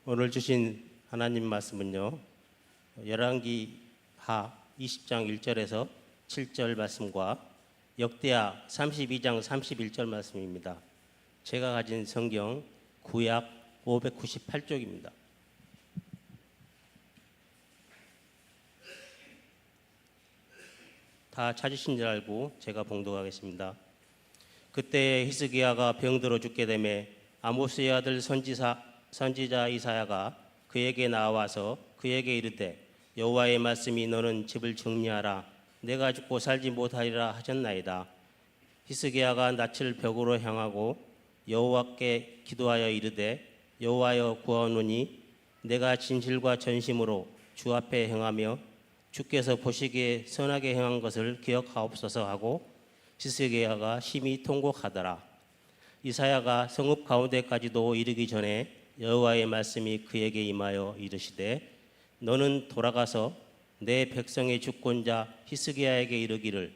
오늘 주신 하나님 말씀은요, 열왕기하 20장 1절에서 7절 말씀과 역대하 32장 31절 말씀입니다. 제가 가진 성경 구약 598쪽입니다. 다 찾으신 줄 알고 제가 봉독하겠습니다. 그때 히스기야가 병들어 죽게 되매 아모스의 아들 선지자 이사야가 그에게 나와서 그에게 이르되 여호와의 말씀이 너는 집을 정리하라 내가 죽고 살지 못하리라 하셨나이다. 히스기야가 낯을 벽으로 향하고 여호와께 기도하여 이르되 여호와여 구하노니 내가 진실과 전심으로 주 앞에 행하며 주께서 보시기에 선하게 행한 것을 기억하옵소서 하고 히스기야가 심히 통곡하더라. 이사야가 성읍 가운데까지도 이르기 전에 여호와의 말씀이 그에게 임하여 이르시되 너는 돌아가서 내 백성의 주권자 히스기야에게 이르기를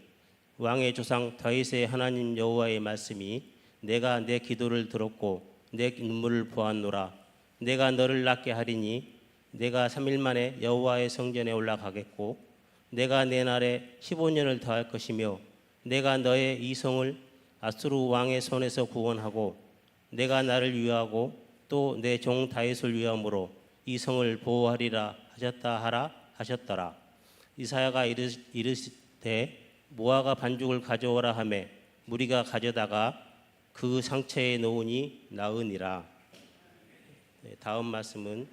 왕의 조상 다윗의 하나님 여호와의 말씀이 내가 내 기도를 들었고 내 눈물을 보았노라. 내가 너를 낫게 하리니 내가 3일 만에 여호와의 성전에 올라가겠고 내가 내 날에 15년을 더할 것이며 내가 너의 이 성을 아수르 왕의 손에서 구원하고 내가 나를 위하고 또 내 종 다윗을 위함으로 이 성을 보호하리라 하셨더라. 이사야가 이르시되 모아가 반죽을 가져오라 하매 무리가 가져다가 그 상처에 놓으니 나으니라. 다음 말씀은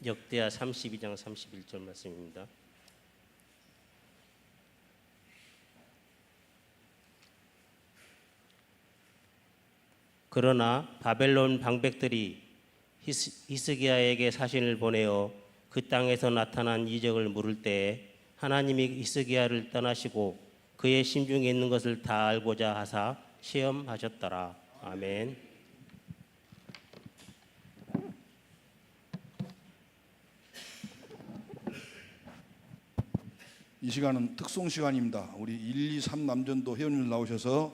역대하 32장 31절 말씀입니다. 그러나 바벨론 방백들이 히스기야에게 사신을 보내어 그 땅에서 나타난 이적을 물을 때에 하나님이 히스기야를 떠나시고 그의 심중에 있는 것을 다 알고자 하사 시험하셨더라. 아멘. 이 시간은 특송 시간입니다. 우리 1, 2, 3 남전도 회원님 나오셔서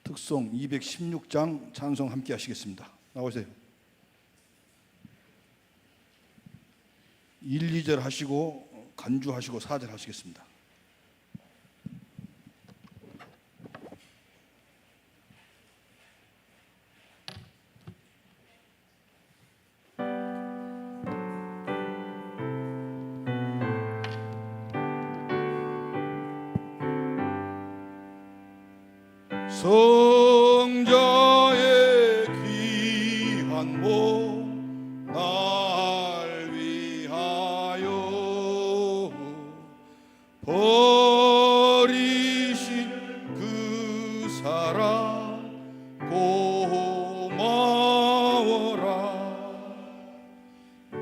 특송 216장 찬송 함께 하시겠습니다. 나오세요. 1, 2절 하시고 간주하시고 4절 하시겠습니다. 성자의 귀한 몸 날 위하여 버리신 그 사랑 고마워라.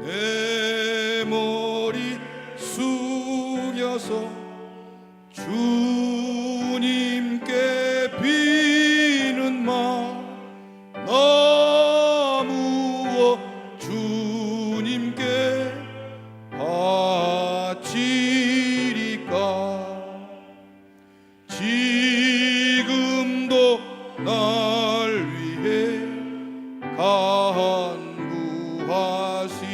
내 머리 숙여서 주님께 비는 마 나무어 주님께 바치리까. 지금도 날 위해 간구하시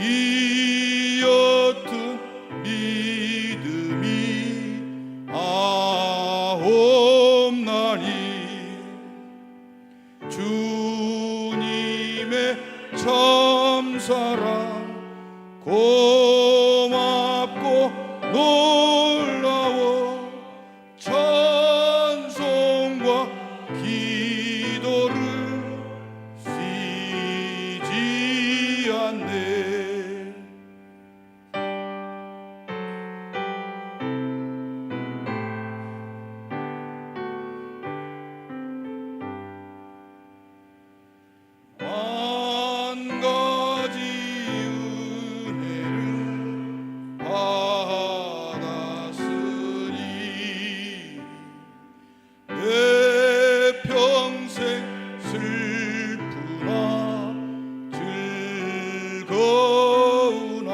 이 옅은 믿음이 아옵나니 주님의 참사랑 고맙고 놀라워 찬송과 기도를 쉬지 않네. 만 가지 은혜를 받았으니 내 평생 슬프나 즐거우나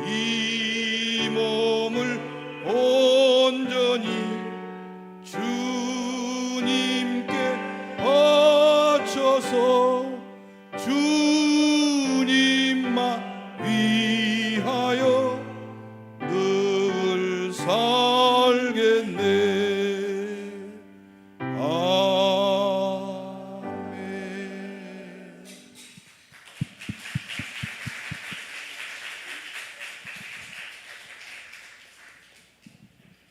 이 몸을 온전히 주님께 하소서. 주님만 위하여 늘 살겠네. 아멘.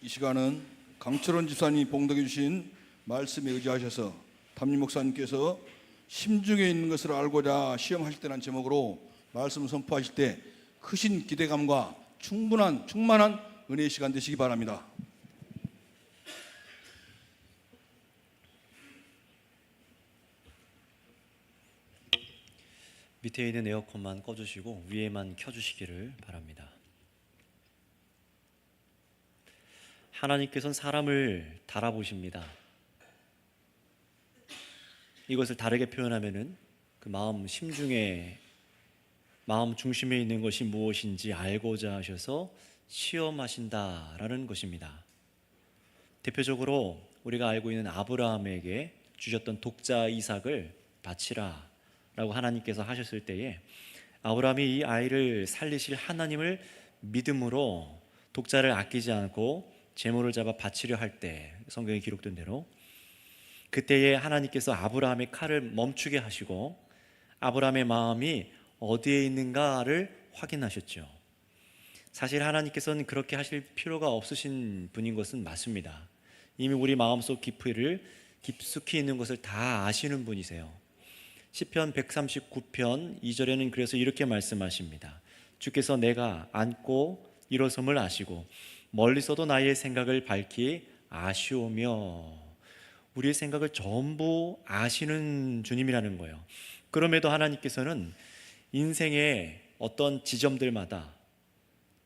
이 시간은 강철원 집사님이 봉독해 주신 말씀에 의지하셔서 담임 목사님께서 심중에 있는 것을 알고자 시험하실 때라는 제목으로 말씀 선포하실 때 크신 기대감과 충만한 은혜의 시간 되시기 바랍니다. 밑에 있는 에어컨만 꺼주시고 위에만 켜주시기를 바랍니다. 하나님께서는 사람을 달아보십니다. 이것을 다르게 표현하면은 그 마음 심중에, 마음 중심에 있는 것이 무엇인지 알고자 하셔서 시험하신다라는 것입니다. 대표적으로 우리가 알고 있는 아브라함에게 주셨던 독자 이삭을 바치라 라고 하나님께서 하셨을 때에 아브라함이 이 아이를 살리실 하나님을 믿음으로 독자를 아끼지 않고 제물을 잡아 바치려 할 때, 성경에 기록된 대로 그때에 하나님께서 아브라함의 칼을 멈추게 하시고 아브라함의 마음이 어디에 있는가를 확인하셨죠. 사실 하나님께서는 그렇게 하실 필요가 없으신 분인 것은 맞습니다. 이미 우리 마음속 깊숙이 있는 것을 다 아시는 분이세요. 시편 139편 2절에는 그래서 이렇게 말씀하십니다. 주께서 내가 앉고 일어섬을 아시고 멀리서도 나의 생각을 밝히 아시오며, 우리의 생각을 전부 아시는 주님이라는 거예요. 그럼에도 하나님께서는 인생의 어떤 지점들마다,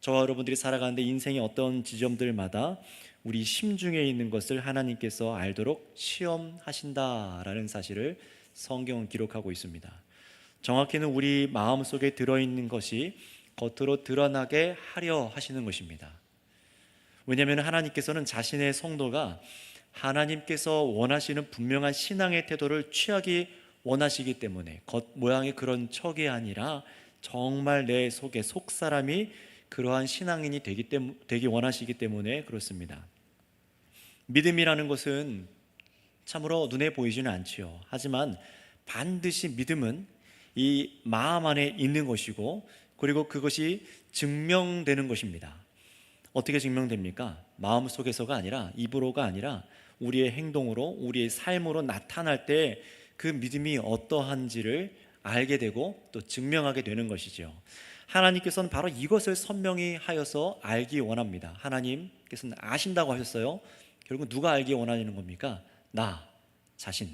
저와 여러분들이 살아가는데 인생의 어떤 지점들마다 우리 심중에 있는 것을 하나님께서 알도록 시험하신다라는 사실을 성경은 기록하고 있습니다. 정확히는 우리 마음속에 들어있는 것이 겉으로 드러나게 하려 하시는 것입니다. 왜냐하면 하나님께서는 자신의 성도가 하나님께서 원하시는 분명한 신앙의 태도를 취하기 원하시기 때문에, 겉모양이 그런 척이 아니라 정말 내 속에 속사람이 그러한 신앙인이 되기 원하시기 때문에 그렇습니다. 믿음이라는 것은 참으로 눈에 보이지는 않지요. 하지만 반드시 믿음은 이 마음 안에 있는 것이고, 그리고 그것이 증명되는 것입니다. 어떻게 증명됩니까? 마음 속에서가 아니라, 입으로가 아니라 우리의 행동으로, 우리의 삶으로 나타날 때 그 믿음이 어떠한지를 알게 되고 또 증명하게 되는 것이죠. 하나님께서는 바로 이것을 선명히 하여서 알기 원합니다. 하나님께서는 아신다고 하셨어요. 결국 누가 알기 원하는 겁니까? 나 자신,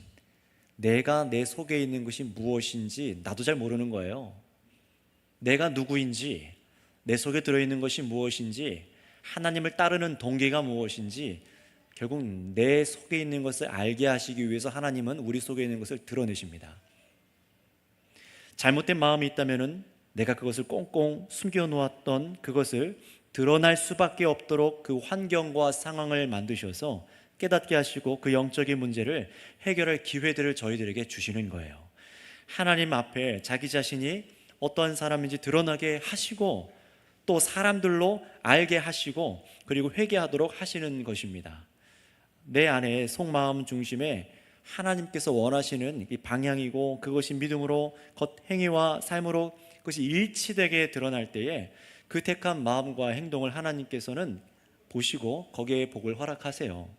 내가 내 속에 있는 것이 무엇인지 나도 잘 모르는 거예요. 내가 누구인지, 내 속에 들어있는 것이 무엇인지, 하나님을 따르는 동기가 무엇인지, 결국 내 속에 있는 것을 알게 하시기 위해서 하나님은 우리 속에 있는 것을 드러내십니다. 잘못된 마음이 있다면 내가 그것을 꽁꽁 숨겨놓았던 그것을 드러날 수밖에 없도록 그 환경과 상황을 만드셔서 깨닫게 하시고 그 영적인 문제를 해결할 기회들을 저희들에게 주시는 거예요. 하나님 앞에 자기 자신이 어떠한 사람인지 드러나게 하시고 또 사람들로 알게 하시고 그리고 회개하도록 하시는 것입니다. 내 안에 속마음 중심에 하나님께서 원하시는 이 방향이고, 그것이 믿음으로 겉행위와 삶으로 그것이 일치되게 드러날 때에 그 택한 마음과 행동을 하나님께서는 보시고 거기에 복을 허락하세요.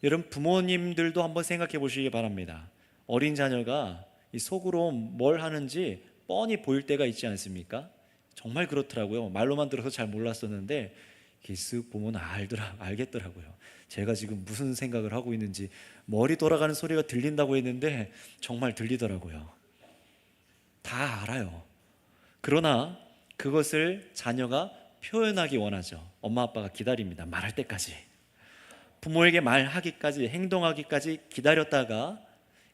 여러분, 부모님들도 한번 생각해 보시기 바랍니다. 어린 자녀가 이 속으로 뭘 하는지 뻔히 보일 때가 있지 않습니까? 정말 그렇더라고요. 말로만 들어서 잘 몰랐었는데 쓱 보면 알겠더라고요. 제가 지금 무슨 생각을 하고 있는지. 머리 돌아가는 소리가 들린다고 했는데 정말 들리더라고요. 다 알아요. 그러나 그것을 자녀가 표현하기 원하죠. 엄마 아빠가 기다립니다. 말할 때까지, 부모에게 말하기까지, 행동하기까지 기다렸다가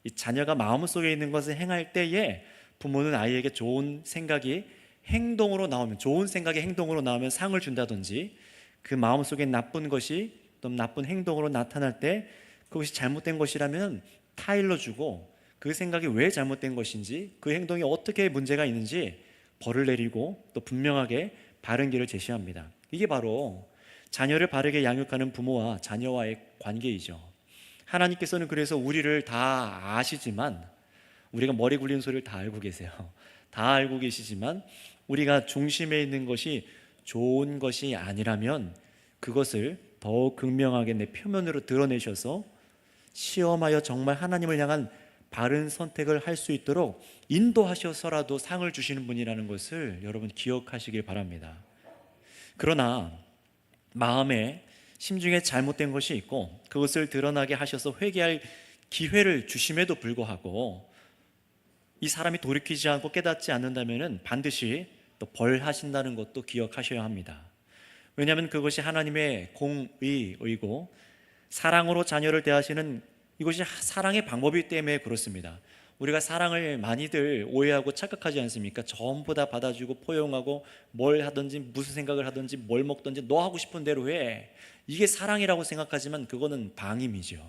이 자녀가 마음속에 있는 것을 행할 때에 부모는 아이에게 좋은 생각이 행동으로 나오면, 좋은 생각이 행동으로 나오면 상을 준다든지, 그 마음속에 나쁜 것이 또 나쁜 행동으로 나타날 때 그것이 잘못된 것이라면 타일러 주고, 그 생각이 왜 잘못된 것인지, 그 행동이 어떻게 문제가 있는지 벌을 내리고 또 분명하게 바른 길을 제시합니다. 이게 바로 자녀를 바르게 양육하는 부모와 자녀와의 관계이죠. 하나님께서는 그래서 우리를 다 아시지만, 우리가 머리 굴리는 소리를 다 알고 계세요. 다 알고 계시지만 우리가 중심에 있는 것이 좋은 것이 아니라면 그것을 더욱 극명하게 내 표면으로 드러내셔서 시험하여 정말 하나님을 향한 바른 선택을 할 수 있도록 인도하셔서라도 상을 주시는 분이라는 것을 여러분 기억하시길 바랍니다. 그러나 마음에 심중에 잘못된 것이 있고 그것을 드러나게 하셔서 회개할 기회를 주심에도 불구하고 이 사람이 돌이키지 않고 깨닫지 않는다면 반드시 또 벌하신다는 것도 기억하셔야 합니다. 왜냐하면 그것이 하나님의 공의이고 사랑으로 자녀를 대하시는 이것이 사랑의 방법이기 때문에 그렇습니다. 우리가 사랑을 많이들 오해하고 착각하지 않습니까? 전부 다 받아주고 포용하고 뭘 하든지 무슨 생각을 하든지 뭘 먹든지 너 하고 싶은 대로 해. 이게 사랑이라고 생각하지만 그거는 방임이죠.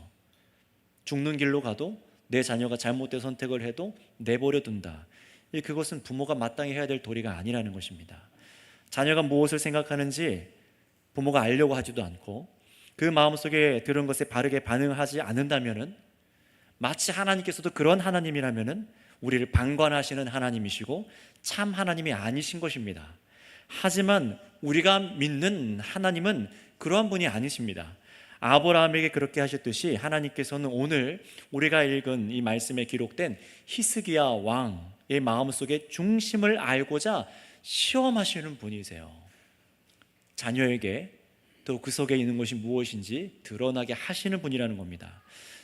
죽는 길로 가도 내 자녀가 잘못된 선택을 해도 내버려 둔다. 그것은 부모가 마땅히 해야 될 도리가 아니라는 것입니다. 자녀가 무엇을 생각하는지 부모가 알려고 하지도 않고 그 마음속에 들은 것에 바르게 반응하지 않는다면 마치 하나님께서도 그런 하나님이라면 우리를 방관하시는 하나님이시고 참 하나님이 아니신 것입니다. 하지만 우리가 믿는 하나님은 그러한 분이 아니십니다. 아브라함에게 그렇게 하셨듯이 하나님께서는 오늘 우리가 읽은 이 말씀에 기록된 히스기야 왕의 마음속에 중심을 알고자 시험하시는 분이세요. 자녀에게 또 그 속에 있는 것이 무엇인지 드러나게 하시는 분이라는 겁니다.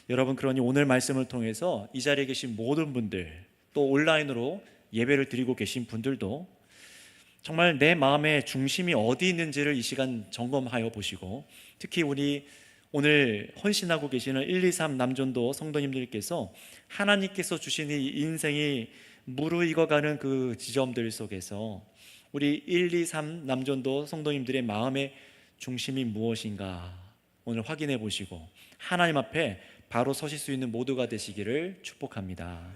여러분, 그러니 오늘 말씀을 통해서 이 자리에 계신 모든 분들, 또 온라인으로 예배를 드리고 계신 분들도 정말 내 마음의 중심이 어디 있는지를 이 시간 점검하여 보시고, 특히 우리 오늘 헌신하고 계시는 1, 2, 3 남전도 성도님들께서 하나님께서 주신 이 인생이 무르익어가는 그 지점들 속에서 우리 1, 2, 3 남전도 성도님들의 마음의 중심이 무엇인가 오늘 확인해 보시고 하나님 앞에 바로 서실 수 있는 모두가 되시기를 축복합니다.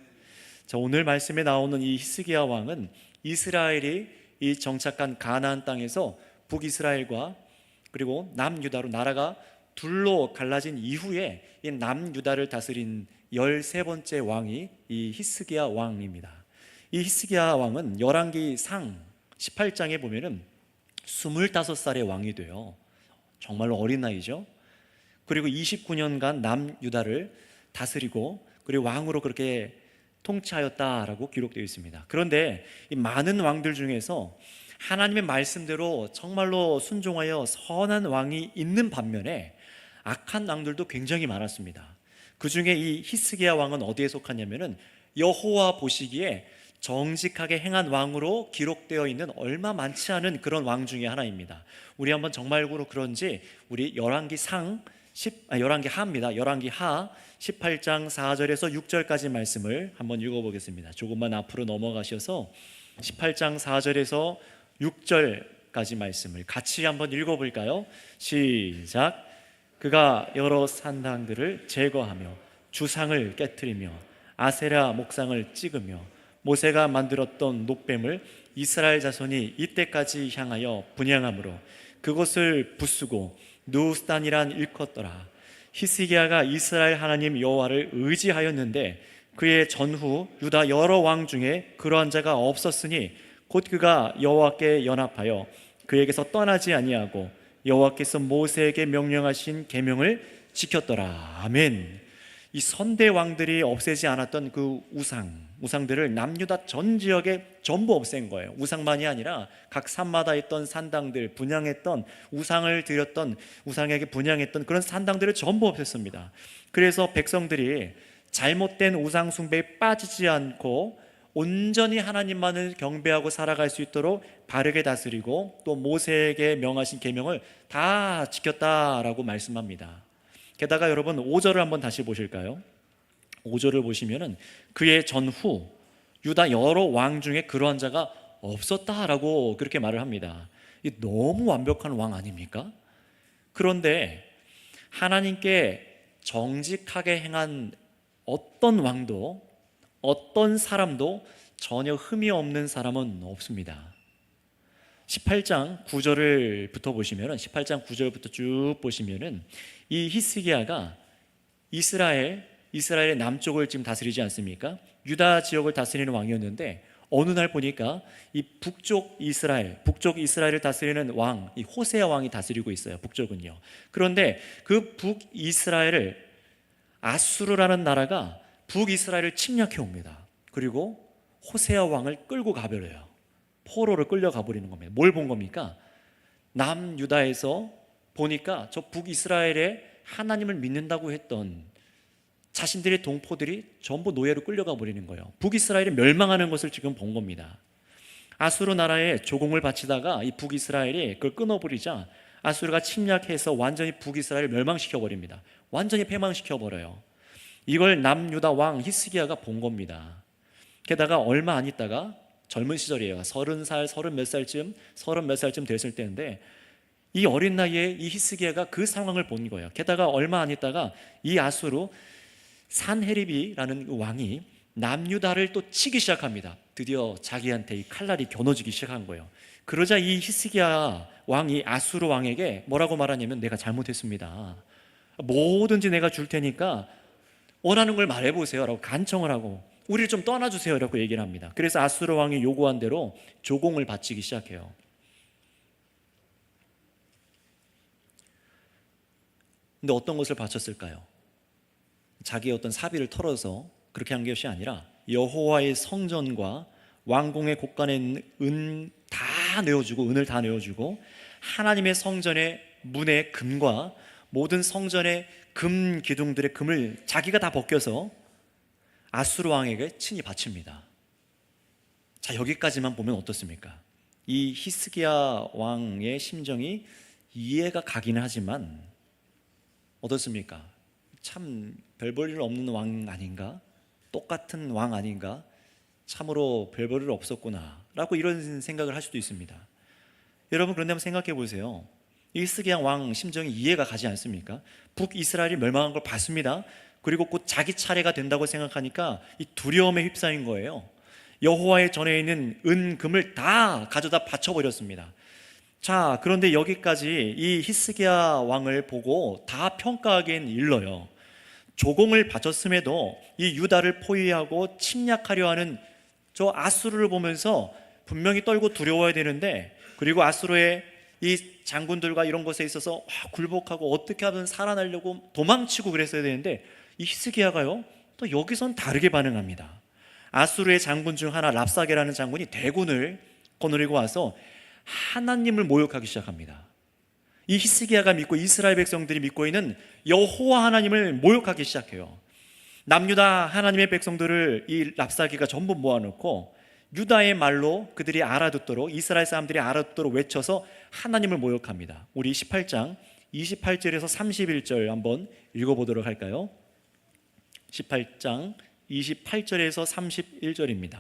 자, 오늘 말씀에 나오는 이 히스기야 왕은 이스라엘이 이 정착한 가나안 땅에서 북이스라엘과 그리고 남유다로 나라가 둘로 갈라진 이후에 이 남유다를 다스린 13번째 왕이 이 히스기야 왕입니다. 이 히스기야 왕은 열왕기상 18장에 보면은 25살의 왕이 돼요. 정말로 어린 나이죠. 그리고 29년간 남유다를 다스리고 그리고 왕으로 그렇게 통치하였다라고 기록되어 있습니다. 그런데 이 많은 왕들 중에서 하나님의 말씀대로 정말로 순종하여 선한 왕이 있는 반면에 악한 왕들도 굉장히 많았습니다. 그 중에 이 히스기야 왕은 어디에 속하냐면은 여호와 보시기에 정직하게 행한 왕으로 기록되어 있는 얼마 많지 않은 그런 왕 중에 하나입니다. 우리 한번 정말로 그런지 우리 열왕기하입니다. 열왕기하 18장 4절에서 6절까지 말씀을 한번 읽어보겠습니다. 조금만 앞으로 넘어가셔서 18장 4절에서 6절까지 말씀을 같이 한번 읽어볼까요? 시작. 그가 여러 산당들을 제거하며 주상을 깨트리며 아세라 목상을 찍으며 모세가 만들었던 놋뱀을 이스라엘 자손이 이때까지 향하여 분향함으로 그것을 부수고 누스단이란 일컫더라. 히스기야가 이스라엘 하나님 여호와를 의지하였는데 그의 전후 유다 여러 왕 중에 그러한 자가 없었으니 곧 그가 여호와께 연합하여 그에게서 떠나지 아니하고 여호와께서 모세에게 명령하신 계명을 지켰더라. 아멘. 이 선대 왕들이 없애지 않았던 그 우상들을 남유다 전 지역에 전부 없앤 거예요. 우상만이 아니라 각 산마다 있던 산당들, 분향했던 우상을 드렸던 우상에게 분향했던 그런 산당들을 전부 없앴습니다. 그래서 백성들이 잘못된 우상 숭배에 빠지지 않고 온전히 하나님만을 경배하고 살아갈 수 있도록 바르게 다스리고 또 모세에게 명하신 계명을 다 지켰다라고 말씀합니다. 게다가 여러분 5절을 한번 다시 보실까요? 5절을 보시면은 그의 전후 유다 여러 왕 중에 그러한 자가 없었다라고 그렇게 말을 합니다. 이 너무 완벽한 왕 아닙니까? 그런데 하나님께 정직하게 행한 어떤 왕도 어떤 사람도 전혀 흠이 없는 사람은 없습니다. 18장 9절부터 보시면은 18장 9절부터 쭉 보시면은 이 히스기야가 이스라엘의 남쪽을 지금 다스리지 않습니까? 유다 지역을 다스리는 왕이었는데 어느 날 보니까 이 북쪽 이스라엘을 다스리는 왕, 이 호세아 왕이 다스리고 있어요. 북쪽은요. 그런데 그 북이스라엘을 아수르라는 나라가 북이스라엘을 침략해 옵니다. 그리고 호세아 왕을 끌고 가버려요. 포로를 끌려가 버리는 겁니다. 뭘 본 겁니까? 남유다에서 보니까 저 북이스라엘에 하나님을 믿는다고 했던 자신들의 동포들이 전부 노예로 끌려가 버리는 거예요. 북이스라엘이 멸망하는 것을 지금 본 겁니다. 아수르 나라에 조공을 바치다가 이 북이스라엘이 그걸 끊어버리자 아수르가 침략해서 완전히 북이스라엘을 멸망시켜 버립니다. 완전히 패망시켜 버려요. 이걸 남유다 왕 히스기야가 본 겁니다. 게다가 얼마 안 있다가 젊은 시절이에요. 30살, 30몇 살쯤 됐을 때인데 이 어린 나이에 이 히스기야가 그 상황을 본 거예요. 게다가 얼마 안 있다가 이 아수르 산헤립이라는 왕이 남유다를 또 치기 시작합니다. 드디어 자기한테 이 칼날이 겨눠지기 시작한 거예요. 그러자 이 히스기야 왕이 아수르 왕에게 뭐라고 말하냐면 내가 잘못했습니다. 뭐든지 내가 줄 테니까 원하는 걸 말해보세요 라고 간청을 하고 우리를 좀 떠나주세요 라고 얘기를 합니다. 그래서 아수르 왕이 요구한 대로 조공을 바치기 시작해요. 근데 어떤 것을 바쳤을까요? 자기의 어떤 사비를 털어서 그렇게 한 것이 아니라 여호와의 성전과 왕궁의 곳간에 있는 은을 다 내어주고 하나님의 성전의 문의 금과 모든 성전의 금 기둥들의 금을 자기가 다 벗겨서 아수르 왕에게 친히 바칩니다. 자, 여기까지만 보면 어떻습니까? 이 히스기야 왕의 심정이 이해가 가기는 하지만 어떻습니까? 참 별 볼 일 없는 왕 아닌가? 똑같은 왕 아닌가? 참으로 별 볼 일 없었구나 라고 이런 생각을 할 수도 있습니다. 여러분 그런데 한번 생각해 보세요. 이 히스기야 왕 심정이 이해가 가지 않습니까? 북이스라엘이 멸망한 걸 봤습니다. 그리고 곧 자기 차례가 된다고 생각하니까 이 두려움에 휩싸인 거예요. 여호와의 전에 있는 은, 금을 다 가져다 바쳐버렸습니다. 자, 그런데 여기까지 이 히스기야 왕을 보고 다 평가하기엔 일러요. 조공을 바쳤음에도 이 유다를 포위하고 침략하려 하는 저 아수르를 보면서 분명히 떨고 두려워야 되는데, 그리고 아수르의 이 장군들과 이런 것에 있어서 굴복하고 어떻게 하든 살아나려고 도망치고 그랬어야 되는데 이 히스기야가요 또 여기선 다르게 반응합니다. 아수르의 장군 중 하나 랍사게라는 장군이 대군을 거느리고 와서 하나님을 모욕하기 시작합니다. 이 히스기야가 믿고 이스라엘 백성들이 믿고 있는 여호와 하나님을 모욕하기 시작해요. 남유다 하나님의 백성들을 이 랍사게가 전부 모아놓고 유다의 말로 그들이 알아듣도록, 이스라엘 사람들이 알아듣도록 외쳐서 하나님을 모욕합니다. 우리 18장 28절에서 31절 한번 읽어보도록 할까요? 18장 28절에서 31절입니다.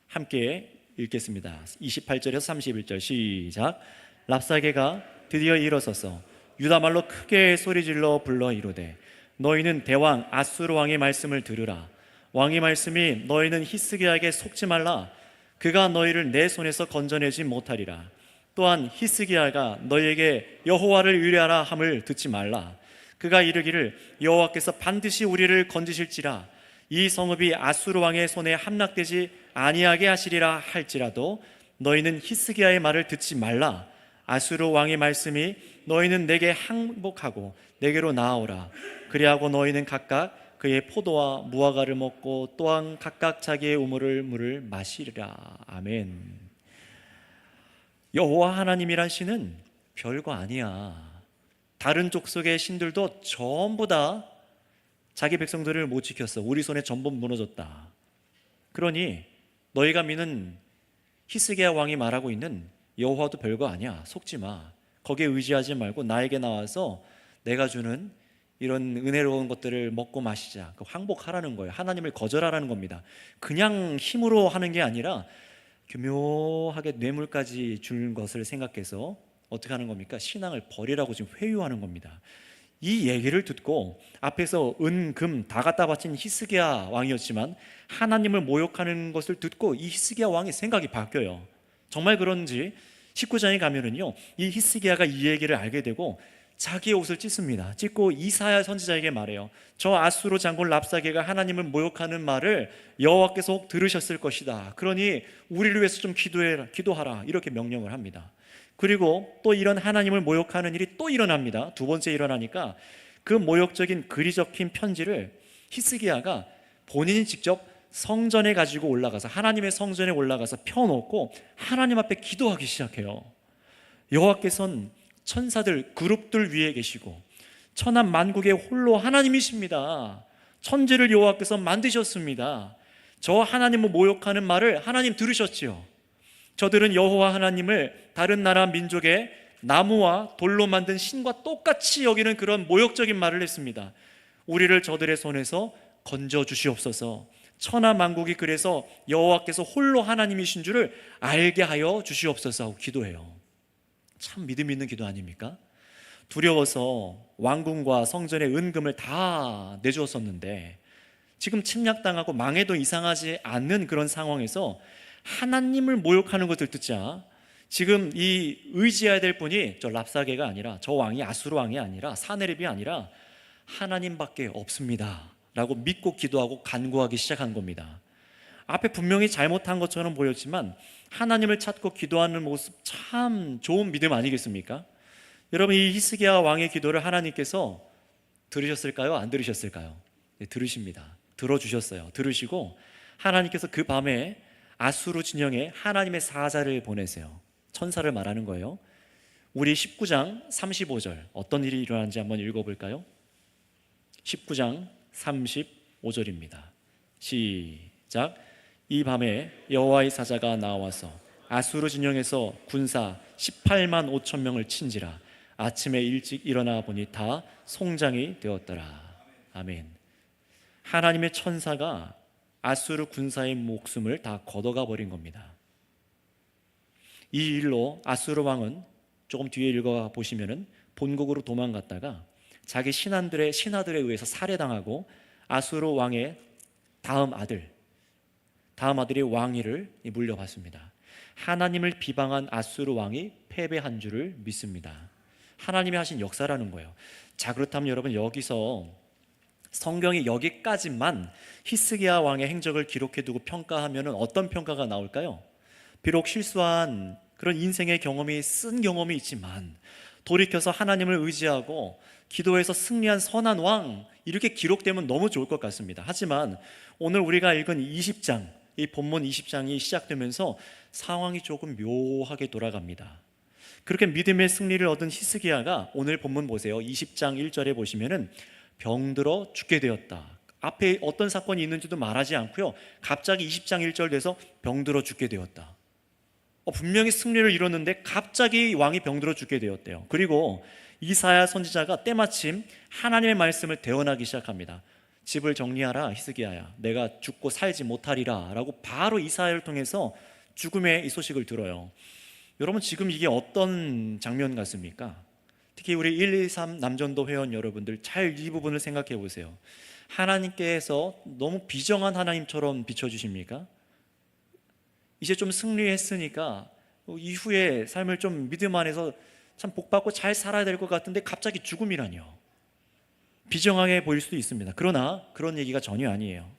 함께 읽겠습니다. 28절에서 31절 시작. 랍사게가 드디어 일어서서 유다 말로 크게 소리질러 불러 이르되 너희는 대왕 아수르 왕의 말씀을 들으라. 왕의 말씀이 너희는 히스기야에게 속지 말라. 그가 너희를 내 손에서 건져내지 못하리라. 또한 히스기야가 너희에게 여호와를 의뢰하라 함을 듣지 말라. 그가 이르기를 여호와께서 반드시 우리를 건지실지라. 이 성읍이 아수르 왕의 손에 함락되지 아니하게 하시리라 할지라도 너희는 히스기야의 말을 듣지 말라. 아수르 왕의 말씀이 너희는 내게 항복하고 내게로 나아오라. 그리하고 너희는 각각 그의 포도와 무화과를 먹고 또한 각각 자기의 우물을 물을 마시리라. 아멘. 여호와 하나님이란 신은 별거 아니야. 다른 족속의 신들도 전부 다 자기 백성들을 못 지켰어. 우리 손에 전부 무너졌다. 그러니 너희가 믿는 히스기야 왕이 말하고 있는 여호와도 별거 아니야. 속지 마. 거기에 의지하지 말고 나에게 나와서 내가 주는 이런 은혜로운 것들을 먹고 마시자. 항복하라는 거예요. 하나님을 거절하라는 겁니다. 그냥 힘으로 하는 게 아니라 교묘하게 뇌물까지 주는 것을 생각해서 어떻게 하는 겁니까? 신앙을 버리라고 지금 회유하는 겁니다. 이 얘기를 듣고 앞에서 은, 금 다 갖다 바친 히스기야 왕이었지만 하나님을 모욕하는 것을 듣고 이 히스기야 왕의 생각이 바뀌어요. 정말 그런지 19장에 가면은요, 이 히스기야가 이 얘기를 알게 되고 자기의 옷을 찢습니다. 찢고 이사야 선지자에게 말해요. 저 아수르 장군 랍사게가 하나님을 모욕하는 말을 여호와께서 혹 들으셨을 것이다. 그러니 우리를 위해서 좀 기도하라. 이렇게 명령을 합니다. 그리고 또 이런 하나님을 모욕하는 일이 또 일어납니다. 두 번째 일어나니까 그 모욕적인 글이 적힌 편지를 히스기야가 본인이 직접 성전에 가지고 올라가서 하나님의 성전에 올라가서 펴놓고 하나님 앞에 기도하기 시작해요. 여호와께서는 천사들 그룹들 위에 계시고 천하 만국의 홀로 하나님이십니다. 천지를 여호와께서 만드셨습니다. 저 하나님을 모욕하는 말을 하나님 들으셨지요. 저들은 여호와 하나님을 다른 나라 민족의 나무와 돌로 만든 신과 똑같이 여기는 그런 모욕적인 말을 했습니다. 우리를 저들의 손에서 건져 주시옵소서. 천하 만국이 그래서 여호와께서 홀로 하나님이신 줄을 알게 하여 주시옵소서 하고 기도해요. 참 믿음 있는 기도 아닙니까? 두려워서 왕궁과 성전의 은금을 다 내주었었는데 지금 침략당하고 망해도 이상하지 않는 그런 상황에서 하나님을 모욕하는 것을 듣자 지금 이 의지해야 될 분이 저 랍사게가 아니라 저 왕이 아수르 왕이 아니라 사네립이 아니라 하나님밖에 없습니다 라고 믿고 기도하고 간구하기 시작한 겁니다. 앞에 분명히 잘못한 것처럼 보였지만 하나님을 찾고 기도하는 모습 참 좋은 믿음 아니겠습니까? 여러분, 이 히스기야 왕의 기도를 하나님께서 들으셨을까요? 안 들으셨을까요? 네, 들으십니다. 들어주셨어요. 들으시고 하나님께서 그 밤에 아수르 진영에 하나님의 사자를 보내세요. 천사를 말하는 거예요. 우리 19장 35절 어떤 일이 일어나는지 한번 읽어볼까요? 19장 35절입니다. 시작. 이 밤에 여호와의 사자가 나와서 아수르 진영에서 군사 18만 5천 명을 친지라. 아침에 일찍 일어나 보니 다 송장이 되었더라. 아멘. 하나님의 천사가 아수르 군사의 목숨을 다 걷어가 버린 겁니다. 이 일로 아수르 왕은 조금 뒤에 읽어 보시면은 본국으로 도망갔다가 자기 신하들에 의해서 살해당하고 아수르 왕의 다음 아들이 왕위를 물려받습니다. 하나님을 비방한 아수르 왕이 패배한 줄을 믿습니다. 하나님이 하신 역사라는 거예요. 자, 그렇다면 여러분, 여기서 성경이 여기까지만 히스기야 왕의 행적을 기록해두고 평가하면 어떤 평가가 나올까요? 비록 실수한 그런 인생의 경험이 쓴 경험이 있지만 돌이켜서 하나님을 의지하고 기도해서 승리한 선한 왕, 이렇게 기록되면 너무 좋을 것 같습니다. 하지만 오늘 우리가 읽은 20장, 이 본문 20장이 시작되면서 상황이 조금 묘하게 돌아갑니다. 그렇게 믿음의 승리를 얻은 히스기야가 오늘 본문 보세요. 20장 1절에 보시면은 병들어 죽게 되었다. 앞에 어떤 사건이 있는지도 말하지 않고요, 갑자기 20장 1절 돼서 병들어 죽게 되었다. 분명히 승리를 이뤘는데 갑자기 왕이 병들어 죽게 되었대요. 그리고 이사야 선지자가 때마침 하나님의 말씀을 대언하기 시작합니다. 집을 정리하라 히스기야야, 내가 죽고 살지 못하리라 라고 바로 이사야를 통해서 죽음의 이 소식을 들어요. 여러분, 지금 이게 어떤 장면 같습니까? 특히 우리 123 남전도 회원 여러분들 잘 이 부분을 생각해 보세요. 하나님께서 너무 비정한 하나님처럼 비춰주십니까? 이제 좀 승리했으니까 이후에 삶을 좀 믿음 안에서 참 복받고 잘 살아야 될 것 같은데 갑자기 죽음이라뇨. 비정하게 보일 수도 있습니다. 그러나 그런 얘기가 전혀 아니에요.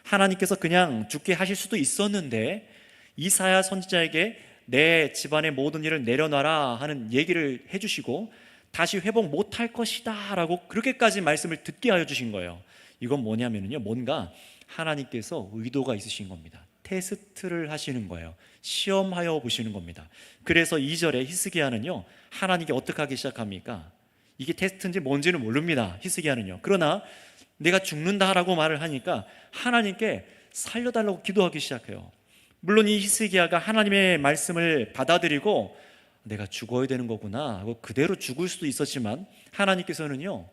하나님께서 그냥 죽게 하실 수도 있었는데 이사야 선지자에게 내 집안의 모든 일을 내려놔라 하는 얘기를 해주시고 다시 회복 못할 것이다 라고 그렇게까지 말씀을 듣게 하여 주신 거예요. 이건 뭐냐면요, 뭔가 하나님께서 의도가 있으신 겁니다. 테스트를 하시는 거예요. 시험하여 보시는 겁니다. 그래서 2절에 히스기야는요, 하나님께 어떻게 하기 시작합니까? 이게 테스트인지 뭔지는 모릅니다, 히스기야는요. 그러나 내가 죽는다라고 말을 하니까 하나님께 살려달라고 기도하기 시작해요. 물론 이 히스기야가 하나님의 말씀을 받아들이고 내가 죽어야 되는 거구나 하고 그대로 죽을 수도 있었지만 하나님께서는요,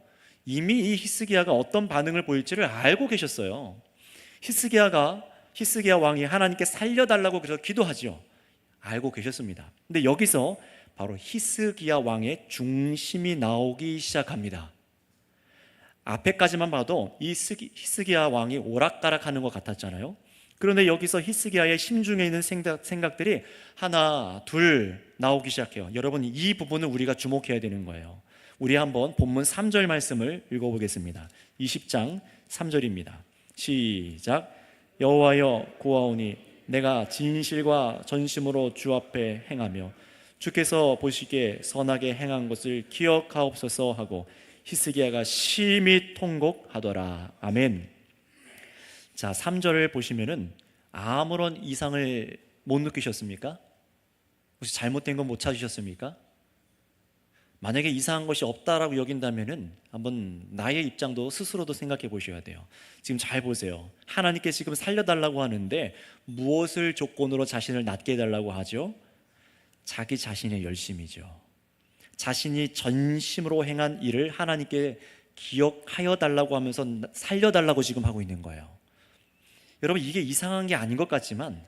이미 이 히스기야가 어떤 반응을 보일지를 알고 계셨어요. 히스기야 왕이 하나님께 살려달라고 그래서 기도하죠. 알고 계셨습니다. 근데 여기서 바로 히스기야 왕의 중심이 나오기 시작합니다. 앞에까지만 봐도 이 히스기야 왕이 오락가락하는 것 같았잖아요. 그런데 여기서 히스기야의 심중에 있는 생각들이 하나, 둘 나오기 시작해요. 여러분, 이 부분을 우리가 주목해야 되는 거예요. 우리 한번 본문 3절 말씀을 읽어보겠습니다. 20장 3절입니다. 시작. 여호와여 구하오니 내가 진실과 전심으로 주 앞에 행하며 주께서 보시기에 선하게 행한 것을 기억하옵소서 하고 히스기야가 심히 통곡하더라. 아멘. 자, 3절을 보시면은 아무런 이상을 못 느끼셨습니까? 혹시 잘못된 건 못 찾으셨습니까? 만약에 이상한 것이 없다라고 여긴다면은 한번 나의 입장도 스스로도 생각해 보셔야 돼요. 지금 잘 보세요. 하나님께 지금 살려달라고 하는데 무엇을 조건으로 자신을 낫게 해달라고 하죠? 자기 자신의 열심이죠. 자신이 전심으로 행한 일을 하나님께 기억하여 달라고 하면서 살려달라고 지금 하고 있는 거예요. 여러분, 이게 이상한 게 아닌 것 같지만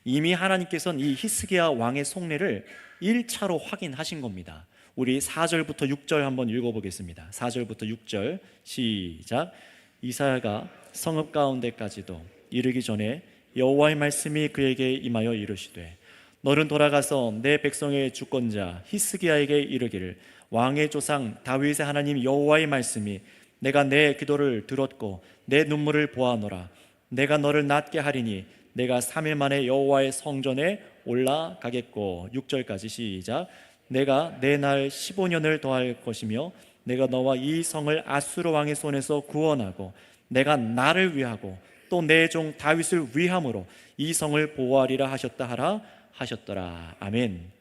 이미 하나님께서는 이 히스기야 왕의 속내를 1차로 확인하신 겁니다. 우리 4절부터 6절 한번 읽어보겠습니다. 4절부터 6절 시작. 이사야가 성읍 가운데까지도 이르기 전에 여호와의 말씀이 그에게 임하여 이르시되 너는 돌아가서 내 백성의 주권자 히스기야에게 이르기를 왕의 조상 다윗의 하나님 여호와의 말씀이 내가 내 기도를 들었고 내 눈물을 보아노라. 내가 너를 낫게 하리니 내가 3일 만에 여호와의 성전에 올라가겠고. 6절까지 시작. 내가 내 날 15년을 더할 것이며 내가 너와 이 성을 아수르 왕의 손에서 구원하고 내가 나를 위하고 또 내 종 다윗을 위함으로 이 성을 보호하리라 하셨다 하라 하셨더라. 아멘.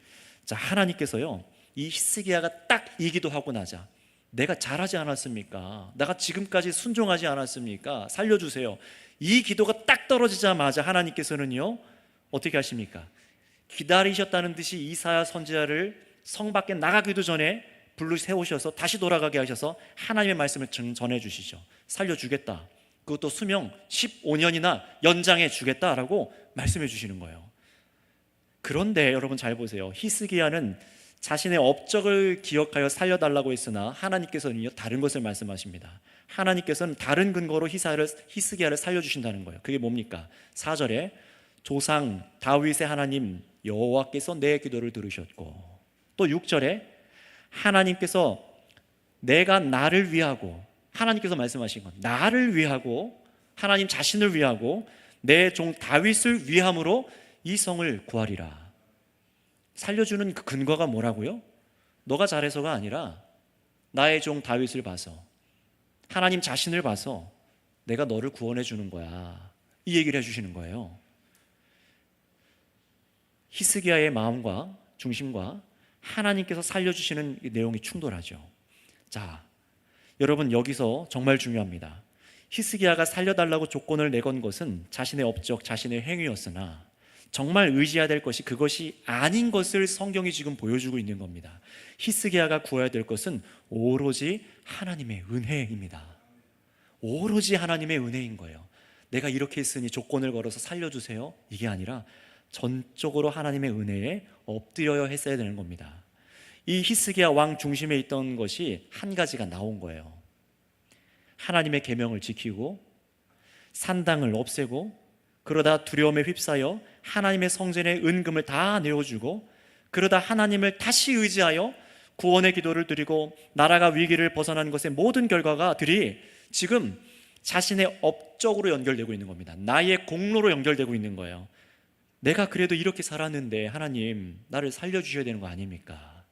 자, 하나님께서요 이 히스기야가 딱 이 기도하고 나자 내가 잘하지 않았습니까? 내가 지금까지 순종하지 않았습니까? 살려주세요. 이 기도가 딱 떨어지자마자 하나님께서는요 어떻게 하십니까? 기다리셨다는 듯이 이사야 선지자를 성 밖에 나가기도 전에 불러 세우셔서 다시 돌아가게 하셔서 하나님의 말씀을 전해 주시죠. 살려주겠다. 그것도 수명 15년이나 연장해 주겠다라고 말씀해 주시는 거예요. 그런데 여러분 잘 보세요. 히스기야는 자신의 업적을 기억하여 살려달라고 했으나 하나님께서는요 다른 것을 말씀하십니다. 하나님께서는 다른 근거로 히스기야를 살려주신다는 거예요. 그게 뭡니까? 4절에 조상 다윗의 하나님 여호와께서 내 기도를 들으셨고, 또 6절에 하나님께서 내가 나를 위하고, 하나님께서 말씀하신 건 나를 위하고 하나님 자신을 위하고 내 종 다윗을 위함으로 이 성을 구하리라. 살려주는 그 근거가 뭐라고요? 너가 잘해서가 아니라 나의 종 다윗을 봐서, 하나님 자신을 봐서 내가 너를 구원해 주는 거야. 이 얘기를 해주시는 거예요. 히스기야의 마음과 중심과 하나님께서 살려주시는 이 내용이 충돌하죠. 자, 여러분 여기서 정말 중요합니다. 히스기야가 살려달라고 조건을 내건 것은 자신의 업적, 자신의 행위였으나 정말 의지해야 될 것이 그것이 아닌 것을 성경이 지금 보여주고 있는 겁니다. 히스기야가 구해야 될 것은 오로지 하나님의 은혜입니다. 오로지 하나님의 은혜인 거예요. 내가 이렇게 했으니 조건을 걸어서 살려주세요, 이게 아니라 전적으로 하나님의 은혜에 엎드려야 했어야 되는 겁니다. 이 히스기야 왕 중심에 있던 것이 한 가지가 나온 거예요. 하나님의 계명을 지키고 산당을 없애고 그러다 두려움에 휩싸여 하나님의 성전에 은금을 다 내어주고 그러다 하나님을 다시 의지하여 구원의 기도를 드리고 나라가 위기를 벗어나는 것의 모든 결과가들이 지금 자신의 업적으로 연결되고 있는 겁니다. 나의 공로로 연결되고 있는 거예요. 내가 그래도 이렇게 살았는데 하나님 나를 살려주셔야 되는 거 아닙니까?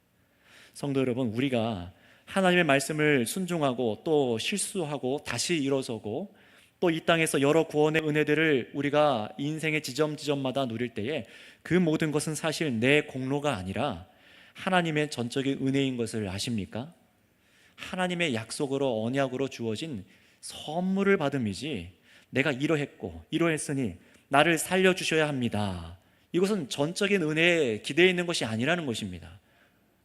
성도 여러분, 우리가 하나님의 말씀을 순종하고 또 실수하고 다시 일어서고 또 이 땅에서 여러 구원의 은혜들을 우리가 인생의 지점마다 누릴 때에 그 모든 것은 사실 내 공로가 아니라 하나님의 전적인 은혜인 것을 아십니까? 하나님의 약속으로 언약으로 주어진 선물을 받음이지 내가 이러했고 이러했으니 나를 살려주셔야 합니다, 이것은 전적인 은혜에 기대해 있는 것이 아니라는 것입니다.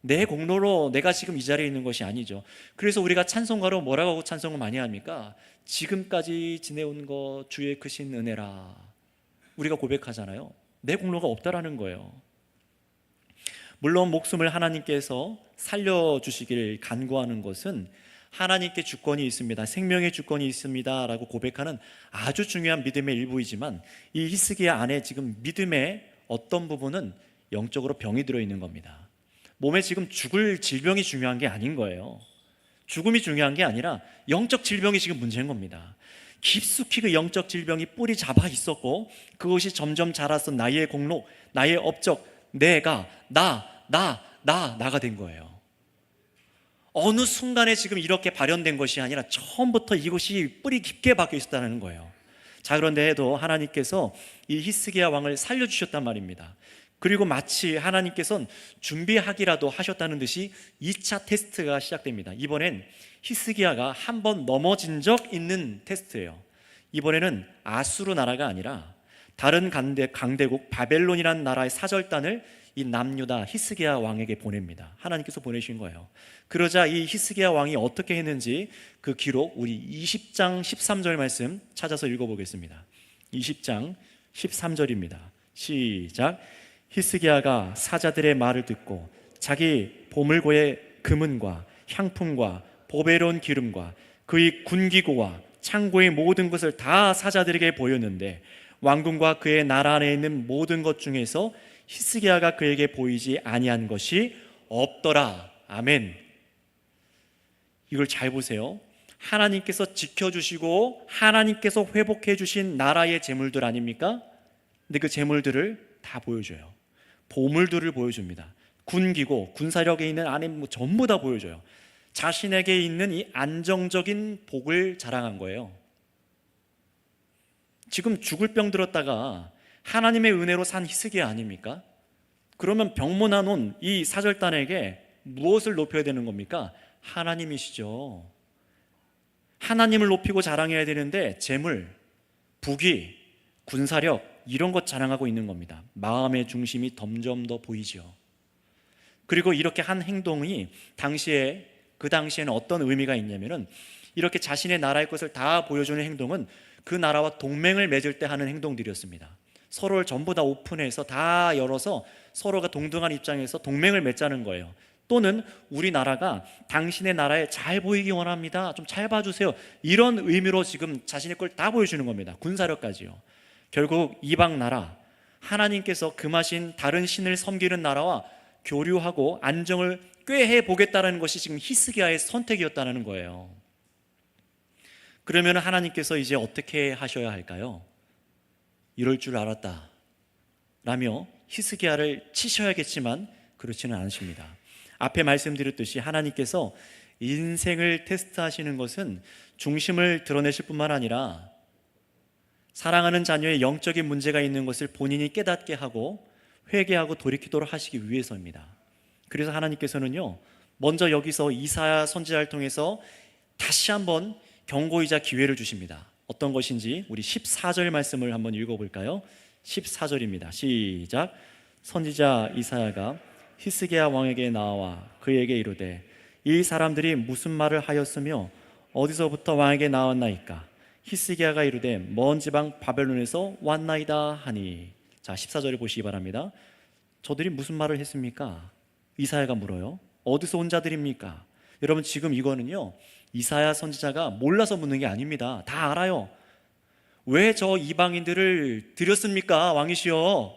내 공로로 내가 지금 이 자리에 있는 것이 아니죠. 그래서 우리가 찬송가로 뭐라고 하고 찬송을 많이 합니까? 지금까지 지내온 것 주의 크신 은혜라, 우리가 고백하잖아요. 내 공로가 없다라는 거예요. 물론 목숨을 하나님께서 살려주시길 간구하는 것은 하나님께 주권이 있습니다, 생명의 주권이 있습니다 라고 고백하는 아주 중요한 믿음의 일부이지만, 이 히스기야 안에 지금 믿음의 어떤 부분은 영적으로 병이 들어있는 겁니다. 몸에 지금 죽을 질병이 중요한 게 아닌 거예요. 죽음이 중요한 게 아니라 영적 질병이 지금 문제인 겁니다. 깊숙이 그 영적 질병이 뿌리 잡아 있었고, 그것이 점점 자라서 나의 공로, 나의 업적, 내가 나가 된 거예요. 어느 순간에 지금 이렇게 발현된 것이 아니라 처음부터 이것이 뿌리 깊게 박혀 있었다는 거예요. 자, 그런데도 하나님께서 이 히스기야 왕을 살려주셨단 말입니다. 그리고 마치 하나님께서는 준비하기라도 하셨다는 듯이 2차 테스트가 시작됩니다. 이번엔 히스기야가 한 번 넘어진 적 있는 테스트예요. 이번에는 아수르 나라가 아니라 다른 강대국 바벨론이라는 나라의 사절단을 이 남유다 히스기야 왕에게 보냅니다. 하나님께서 보내신 거예요. 그러자 이 히스기야 왕이 어떻게 했는지 그 기록, 우리 20장 13절 말씀 찾아서 읽어보겠습니다. 20장 13절입니다. 시작. 히스기야가 사자들의 말을 듣고 자기 보물고의 금은과 향품과 보배로운 기름과 그의 군기고와 창고의 모든 것을 다 사자들에게 보였는데, 왕궁과 그의 나라 안에 있는 모든 것 중에서 히스기야가 그에게 보이지 아니한 것이 없더라. 아멘. 이걸 잘 보세요. 하나님께서 지켜주시고 하나님께서 회복해 주신 나라의 재물들 아닙니까? 근데 그 재물들을 다 보여줘요. 보물들을 보여줍니다. 군기고 군사력에 있는 안에 전부 다 보여줘요. 자신에게 있는 이 안정적인 복을 자랑한 거예요. 지금 죽을 병 들었다가 하나님의 은혜로 산 히스기야 아닙니까? 그러면 병문안 온 이 사절단에게 무엇을 높여야 되는 겁니까? 하나님이시죠. 하나님을 높이고 자랑해야 되는데 재물, 부귀, 군사력 이런 것 자랑하고 있는 겁니다. 마음의 중심이 점점 더 보이죠. 그리고 이렇게 한 행동이 그 당시에는 어떤 의미가 있냐면은, 이렇게 자신의 나라의 것을 다 보여주는 행동은 그 나라와 동맹을 맺을 때 하는 행동들이었습니다. 서로를 전부 다 오픈해서 다 열어서 서로가 동등한 입장에서 동맹을 맺자는 거예요. 또는 우리나라가 당신의 나라에 잘 보이기 원합니다, 좀 잘 봐주세요, 이런 의미로 지금 자신의 걸 다 보여주는 겁니다. 군사력까지요. 결국 이방 나라, 하나님께서 금하신 다른 신을 섬기는 나라와 교류하고 안정을 꾀해 보겠다는 것이 지금 히스기야의 선택이었다는 거예요. 그러면 하나님께서 이제 어떻게 하셔야 할까요? 이럴 줄 알았다 라며 히스기야를 치셔야겠지만 그렇지는 않으십니다. 앞에 말씀드렸듯이 하나님께서 인생을 테스트하시는 것은 중심을 드러내실 뿐만 아니라 사랑하는 자녀의 영적인 문제가 있는 것을 본인이 깨닫게 하고 회개하고 돌이키도록 하시기 위해서입니다. 그래서 하나님께서는요, 먼저 여기서 이사야 선지자를 통해서 다시 한번 경고이자 기회를 주십니다. 어떤 것인지 우리 14절 말씀을 한번 읽어볼까요? 14절입니다. 시작. 선지자 이사야가 히스기야 왕에게 나와 그에게 이르되, 이 사람들이 무슨 말을 하였으며 어디서부터 왕에게 나왔나이까? 히스기야가 이르되, 먼 지방 바벨론에서 왔나이다 하니. 자, 14절을 보시기 바랍니다. 저들이 무슨 말을 했습니까? 이사야가 물어요. 어디서 온 자들입니까? 여러분, 지금 이거는요, 이사야 선지자가 몰라서 묻는 게 아닙니다. 다 알아요. 왜 저 이방인들을 들였습니까, 왕이시여?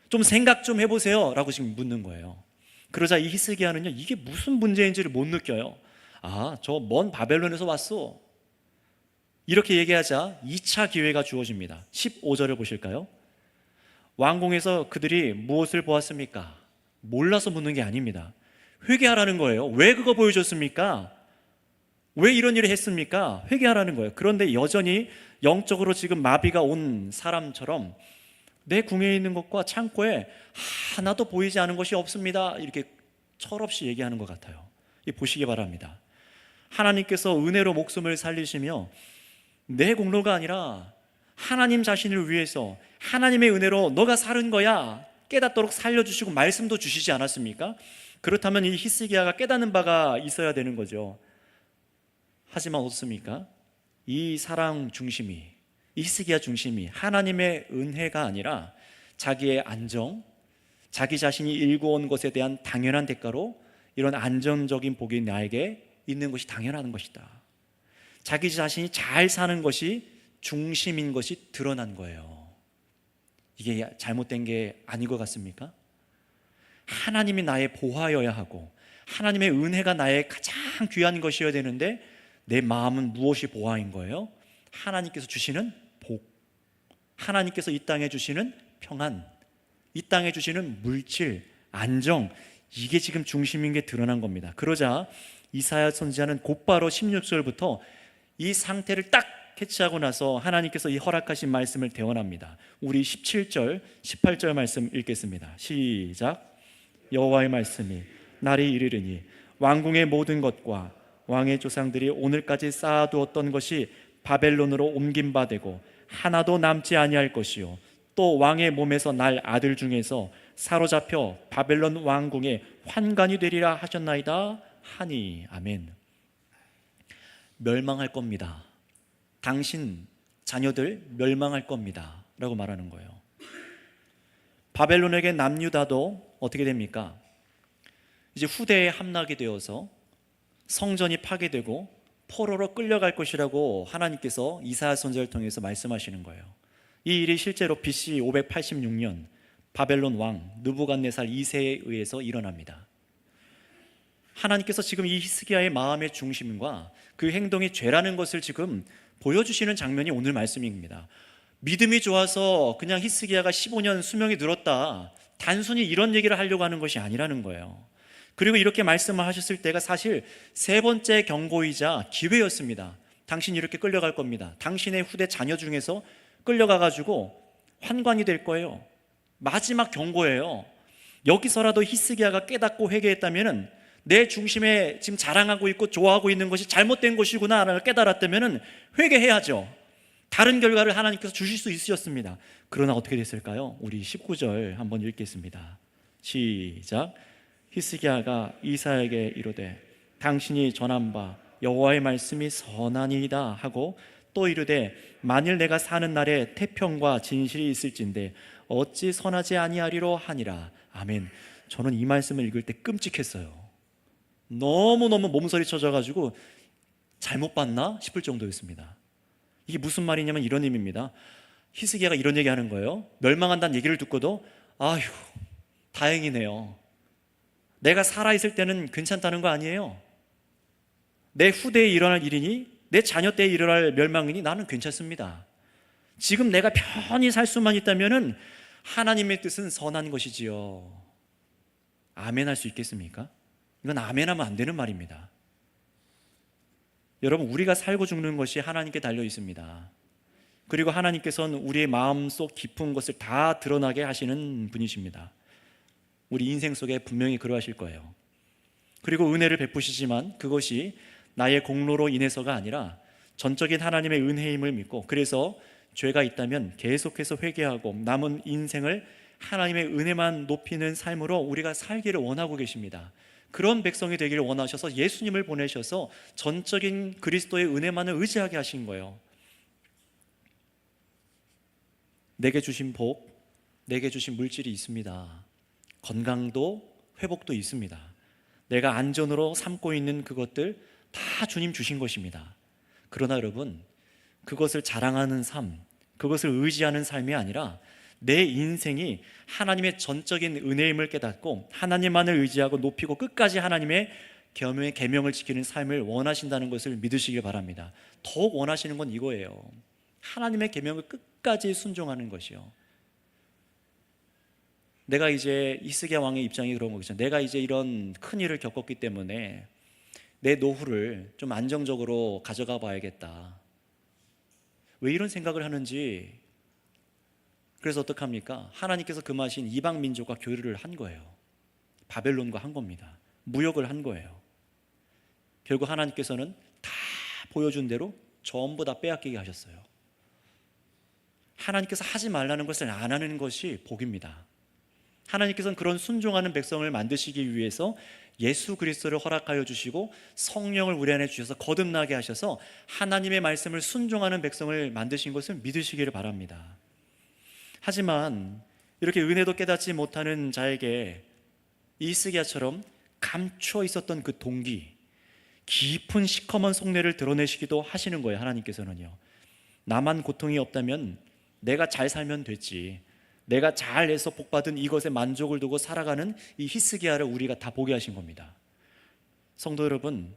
좀 생각 좀 해보세요 라고 지금 묻는 거예요. 그러자 이 히스기야는요, 이게 무슨 문제인지를 못 느껴요. 아, 저 먼 바벨론에서 왔어, 이렇게 얘기하자 2차 기회가 주어집니다. 15절을 보실까요? 왕궁에서 그들이 무엇을 보았습니까? 몰라서 묻는 게 아닙니다. 회개하라는 거예요. 왜 그거 보여줬습니까? 왜 이런 일을 했습니까? 회개하라는 거예요. 그런데 여전히 영적으로 지금 마비가 온 사람처럼 내 궁에 있는 것과 창고에 하나도 보이지 않은 것이 없습니다, 이렇게 철없이 얘기하는 것 같아요. 보시기 바랍니다. 하나님께서 은혜로 목숨을 살리시며 내 공로가 아니라 하나님 자신을 위해서 하나님의 은혜로 너가 살은 거야 깨닫도록 살려주시고 말씀도 주시지 않았습니까? 그렇다면 이 히스기야가 깨닫는 바가 있어야 되는 거죠. 하지만 어떻습니까? 이 사랑 중심이, 이 히스기야 중심이 하나님의 은혜가 아니라 자기의 안정, 자기 자신이 일궈온 것에 대한 당연한 대가로 이런 안정적인 복이 나에게 있는 것이 당연한 것이다. 자기 자신이 잘 사는 것이 중심인 것이 드러난 거예요. 이게 잘못된 게 아닌 것 같습니까? 하나님이 나의 보화여야 하고 하나님의 은혜가 나의 가장 귀한 것이어야 되는데 내 마음은 무엇이 보화인 거예요? 하나님께서 주시는 복, 하나님께서 이 땅에 주시는 평안, 이 땅에 주시는 물질, 안정, 이게 지금 중심인 게 드러난 겁니다. 그러자 이사야 선지자는 곧바로 16절부터 이 상태를 딱 캐치하고 나서 하나님께서 이 허락하신 말씀을 대언합니다. 우리 17절, 18절 말씀 읽겠습니다. 시작. 여호와의 말씀이 날이 이르리니 왕궁의 모든 것과 왕의 조상들이 오늘까지 쌓아두었던 것이 바벨론으로 옮긴 바 되고 하나도 남지 아니할 것이요 또 왕의 몸에서 날 아들 중에서 사로잡혀 바벨론 왕궁의 환관이 되리라 하셨나이다 하니. 아멘. 멸망할 겁니다. 당신 자녀들 멸망할 겁니다 라고 말하는 거예요. 바벨론에게 남유다도 어떻게 됩니까? 이제 후대에 함락이 되어서 성전이 파괴되고 포로로 끌려갈 것이라고 하나님께서 이사야 선지자를 통해서 말씀하시는 거예요. 이 일이 실제로 BC 586년 바벨론 왕 느부갓네살 2세에 의해서 일어납니다. 하나님께서 지금 이 히스기야의 마음의 중심과 그 행동이 죄라는 것을 지금 보여주시는 장면이 오늘 말씀입니다. 믿음이 좋아서 그냥 히스기야가 15년 수명이 늘었다, 단순히 이런 얘기를 하려고 하는 것이 아니라는 거예요. 그리고 이렇게 말씀을 하셨을 때가 사실 세 번째 경고이자 기회였습니다. 당신이 이렇게 끌려갈 겁니다. 당신의 후대 자녀 중에서 끌려가가지고 환관이 될 거예요. 마지막 경고예요. 여기서라도 히스기야가 깨닫고 회개했다면 내 중심에 지금 자랑하고 있고 좋아하고 있는 것이 잘못된 것이구나 라는 걸 깨달았다면 회개해야죠. 다른 결과를 하나님께서 주실 수 있으셨습니다. 그러나 어떻게 됐을까요? 우리 19절 한번 읽겠습니다. 시작. 히스기야가 이사야에게 이르되 당신이 전한 바 여호와의 말씀이 선하니이다 하고 또 이르되 만일 내가 사는 날에 태평과 진실이 있을진데 어찌 선하지 아니하리로 하니라. 아멘. 저는 이 말씀을 읽을 때 끔찍했어요. 너무너무 몸서리 쳐져가지고 잘못 봤나 싶을 정도였습니다. 이게 무슨 말이냐면 이런 의미입니다. 히스기야가 이런 얘기하는 거예요. 멸망한다는 얘기를 듣고도 아휴 다행이네요. 내가 살아있을 때는 괜찮다는 거 아니에요. 내 후대에 일어날 일이니 내 자녀 때에 일어날 멸망이니 나는 괜찮습니다. 지금 내가 편히 살 수만 있다면 하나님의 뜻은 선한 것이지요. 아멘 할 수 있겠습니까? 이건 아멘하면 안 되는 말입니다. 여러분, 우리가 살고 죽는 것이 하나님께 달려 있습니다. 그리고 하나님께서는 우리의 마음속 깊은 것을 다 드러나게 하시는 분이십니다. 우리 인생 속에 분명히 그러하실 거예요. 그리고 은혜를 베푸시지만 그것이 나의 공로로 인해서가 아니라 전적인 하나님의 은혜임을 믿고, 그래서 죄가 있다면 계속해서 회개하고 남은 인생을 하나님의 은혜만 높이는 삶으로 우리가 살기를 원하고 계십니다. 그런 백성이 되기를 원하셔서 예수님을 보내셔서 전적인 그리스도의 은혜만을 의지하게 하신 거예요. 내게 주신 복, 내게 주신 물질이 있습니다. 건강도 회복도 있습니다. 내가 안전으로 삼고 있는 그것들 다 주님 주신 것입니다. 그러나 여러분, 그것을 자랑하는 삶, 그것을 의지하는 삶이 아니라 내 인생이 하나님의 전적인 은혜임을 깨닫고 하나님만을 의지하고 높이고 끝까지 하나님의 계명을 지키는 삶을 원하신다는 것을 믿으시길 바랍니다. 더욱 원하시는 건 이거예요. 하나님의 계명을 끝까지 순종하는 것이요. 내가 이제 히스기야 왕의 입장이 그런 거겠죠. 내가 이제 이런 큰 일을 겪었기 때문에 내 노후를 좀 안정적으로 가져가 봐야겠다. 왜 이런 생각을 하는지, 그래서 어떡합니까? 하나님께서 금하신 이방 민족과 교류를 한 거예요. 바벨론과 한 겁니다. 무역을 한 거예요. 결국 하나님께서는 다 보여준 대로 전부 다 빼앗기게 하셨어요. 하나님께서 하지 말라는 것을 안 하는 것이 복입니다. 하나님께서는 그런 순종하는 백성을 만드시기 위해서 예수 그리스도를 허락하여 주시고 성령을 우리 안에 주셔서 거듭나게 하셔서 하나님의 말씀을 순종하는 백성을 만드신 것을 믿으시기를 바랍니다. 하지만 이렇게 은혜도 깨닫지 못하는 자에게 이 히스기야처럼 감춰 있었던 그 동기, 깊은 시커먼 속내를 드러내시기도 하시는 거예요. 하나님께서는요. 나만 고통이 없다면 내가 잘 살면 됐지, 내가 잘해서 복받은 이것에 만족을 두고 살아가는 이 히스기야를 우리가 다 보게 하신 겁니다. 성도 여러분,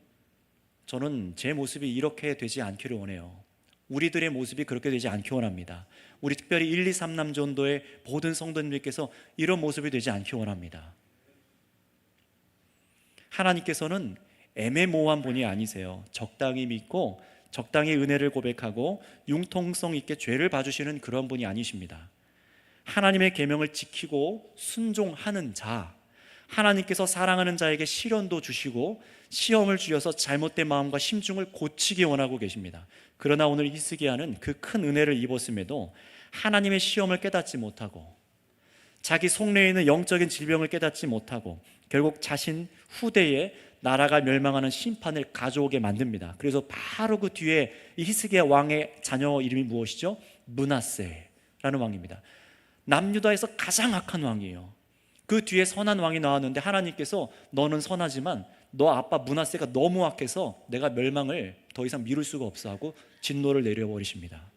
저는 제 모습이 이렇게 되지 않기를 원해요. 우리들의 모습이 그렇게 되지 않기 원합니다. 우리 특별히 1, 2, 3 남전도의 모든 성도님들께서 이런 모습이 되지 않기 원합니다. 하나님께서는 애매모호한 분이 아니세요. 적당히 믿고 적당히 은혜를 고백하고 융통성 있게 죄를 봐주시는 그런 분이 아니십니다. 하나님의 계명을 지키고 순종하는 자, 하나님께서 사랑하는 자에게 시련도 주시고 시험을 주셔서 잘못된 마음과 심중을 고치기 원하고 계십니다. 그러나 오늘 히스기야는 그 큰 은혜를 입었음에도 하나님의 시험을 깨닫지 못하고 자기 속내에 있는 영적인 질병을 깨닫지 못하고 결국 자신 후대에 나라가 멸망하는 심판을 가져오게 만듭니다. 그래서 바로 그 뒤에 이 히스기야 왕의 자녀 이름이 무엇이죠? 므낫세라는 왕입니다. 남유다에서 가장 악한 왕이에요. 그 뒤에 선한 왕이 나왔는데 하나님께서 너는 선하지만 너 아빠 므낫세가 너무 악해서 내가 멸망을 더 이상 미룰 수가 없어 하고 진노를 내려버리십니다.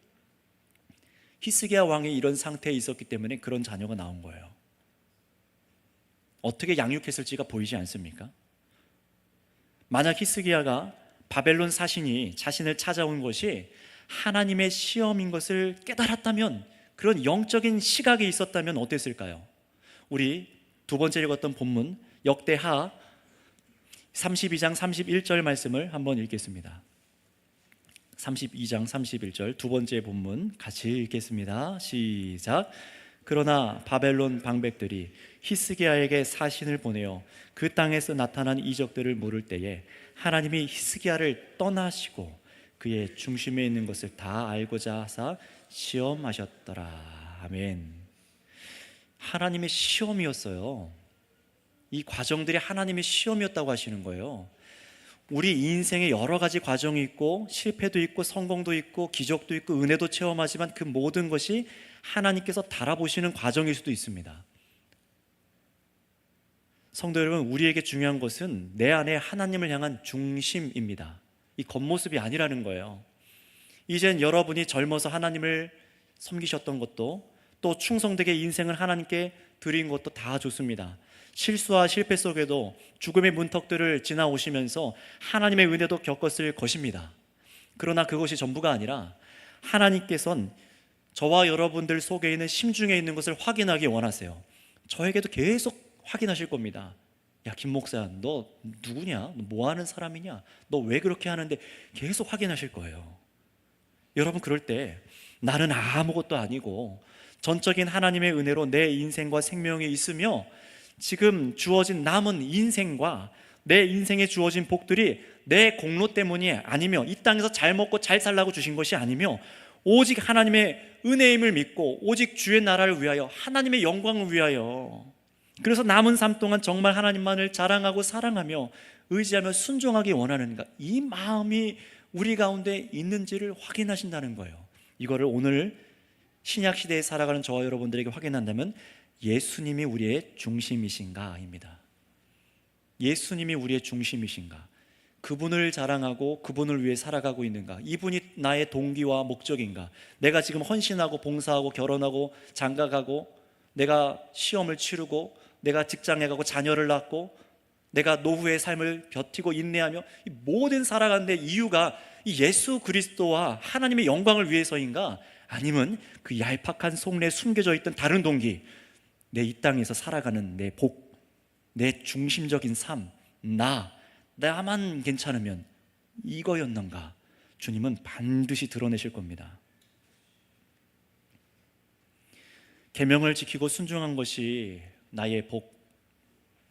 히스기야 왕이 이런 상태에 있었기 때문에 그런 자녀가 나온 거예요. 어떻게 양육했을지가 보이지 않습니까? 만약 히스기야가 바벨론 사신이 자신을 찾아온 것이 하나님의 시험인 것을 깨달았다면, 그런 영적인 시각이 있었다면 어땠을까요? 우리 두 번째 읽었던 본문 역대하 32장 31절 말씀을 한번 읽겠습니다. 32장 31절 두 번째 본문 같이 읽겠습니다. 시작. 그러나 바벨론 방백들이 히스기야에게 사신을 보내어 그 땅에서 나타난 이적들을 물을 때에 하나님이 히스기야를 떠나시고 그의 중심에 있는 것을 다 알고자 하사 시험하셨더라. 아멘. 하나님의 시험이었어요. 이 과정들이 하나님의 시험이었다고 하시는 거예요. 우리 인생에 여러 가지 과정이 있고 실패도 있고 성공도 있고 기적도 있고 은혜도 체험하지만 그 모든 것이 하나님께서 달아보시는 과정일 수도 있습니다. 성도 여러분, 우리에게 중요한 것은 내 안에 하나님을 향한 중심입니다. 이 겉모습이 아니라는 거예요. 이젠 여러분이 젊어서 하나님을 섬기셨던 것도 또 충성되게 인생을 하나님께 드린 것도 다 좋습니다. 실수와 실패 속에도 죽음의 문턱들을 지나오시면서 하나님의 은혜도 겪었을 것입니다. 그러나 그것이 전부가 아니라 하나님께서는 저와 여러분들 속에 있는 심중에 있는 것을 확인하기 원하세요. 저에게도 계속 확인하실 겁니다. 야, 김 목사, 너 누구냐? 너 뭐 하는 사람이냐? 너 왜 그렇게 하는데? 계속 확인하실 거예요. 여러분, 그럴 때 나는 아무것도 아니고 전적인 하나님의 은혜로 내 인생과 생명이 있으며 지금 주어진 남은 인생과 내 인생에 주어진 복들이 내 공로 때문이 아니며 이 땅에서 잘 먹고 잘 살라고 주신 것이 아니며 오직 하나님의 은혜임을 믿고 오직 주의 나라를 위하여 하나님의 영광을 위하여, 그래서 남은 삶 동안 정말 하나님만을 자랑하고 사랑하며 의지하며 순종하기 원하는가, 이 마음이 우리 가운데 있는지를 확인하신다는 거예요. 이거를 오늘 신약 시대에 살아가는 저와 여러분들에게 확인한다면 예수님이 우리의 중심이신가입니다. 예수님이 우리의 중심이신가, 그분을 자랑하고 그분을 위해 살아가고 있는가, 이분이 나의 동기와 목적인가, 내가 지금 헌신하고 봉사하고 결혼하고 장가가고 내가 시험을 치르고 내가 직장에 가고 자녀를 낳고 내가 노후의 삶을 버티고 인내하며 이 모든 살아가는 데 이유가 이 예수 그리스도와 하나님의 영광을 위해서인가, 아니면 그 얄팍한 속내에 숨겨져 있던 다른 동기, 내 이 땅에서 살아가는 내 복, 내 중심적인 삶, 나만 괜찮으면 이거였는가, 주님은 반드시 드러내실 겁니다. 계명을 지키고 순종한 것이 나의 복,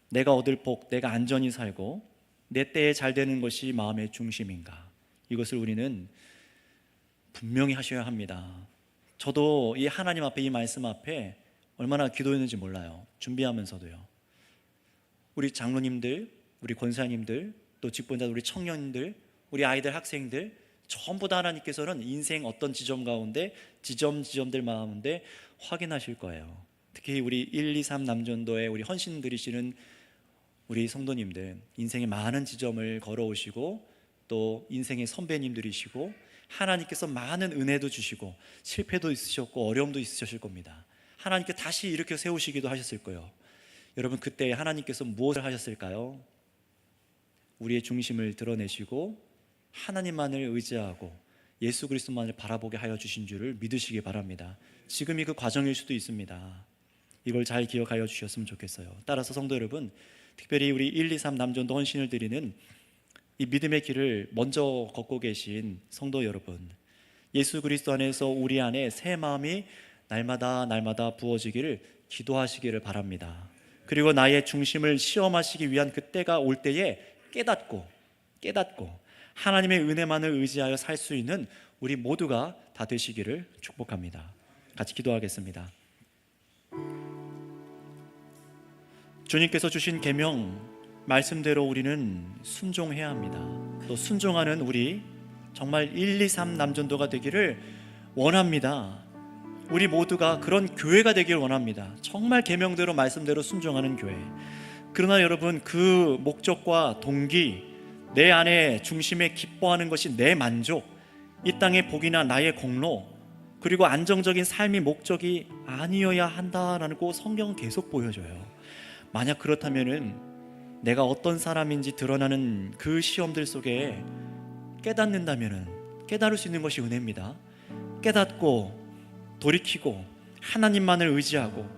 내가 얻을 복, 내가 안전히 살고 내 때에 잘 되는 것이 마음의 중심인가, 이것을 우리는 분명히 하셔야 합니다. 저도 이 하나님 앞에, 이 말씀 앞에 얼마나 기도했는지 몰라요. 준비하면서도요. 우리 장로님들, 우리 권사님들, 또 직분자 우리 청년들, 우리 아이들, 학생들 전부 다 하나님께서는 인생 어떤 지점 가운데 지점들 마음인데 확인하실 거예요. 특히 우리 1, 2, 3 남전도에 우리 헌신 드리시는 우리 성도님들, 인생의 많은 지점을 걸어오시고 또 인생의 선배님들이시고 하나님께서 많은 은혜도 주시고 실패도 있으셨고 어려움도 있으셨을 겁니다. 하나님께 다시 일으켜 세우시기도 하셨을 거예요. 여러분, 그때 하나님께서 무엇을 하셨을까요? 우리의 중심을 드러내시고 하나님만을 의지하고 예수 그리스도만을 바라보게 하여 주신 줄을 믿으시기 바랍니다. 지금이 그 과정일 수도 있습니다. 이걸 잘 기억하여 주셨으면 좋겠어요. 따라서 성도 여러분, 특별히 우리 1, 2, 3 남전도 헌신을 드리는 이 믿음의 길을 먼저 걷고 계신 성도 여러분, 예수 그리스도 안에서 우리 안에 새 마음이 날마다 부어지기를 기도하시기를 바랍니다. 그리고 나의 중심을 시험하시기 위한 그 때가 올 때에 깨닫고 하나님의 은혜만을 의지하여 살 수 있는 우리 모두가 다 되시기를 축복합니다. 같이 기도하겠습니다. 주님께서 주신 계명 말씀대로 우리는 순종해야 합니다. 또 순종하는 우리 정말 1, 2, 3 남전도가 되기를 원합니다. 우리 모두가 그런 교회가 되길 원합니다. 정말 계명대로 말씀대로 순종하는 교회. 그러나 여러분, 그 목적과 동기, 내 안에 중심에 기뻐하는 것이 내 만족, 이 땅의 복이나 나의 공로, 그리고 안정적인 삶의 목적이 아니어야 한다라고 성경은 계속 보여줘요. 만약 그렇다면은 내가 어떤 사람인지 드러나는 그 시험들 속에 깨닫는다면은, 깨달을 수 있는 것이 은혜입니다. 깨닫고 돌이키고 하나님만을 의지하고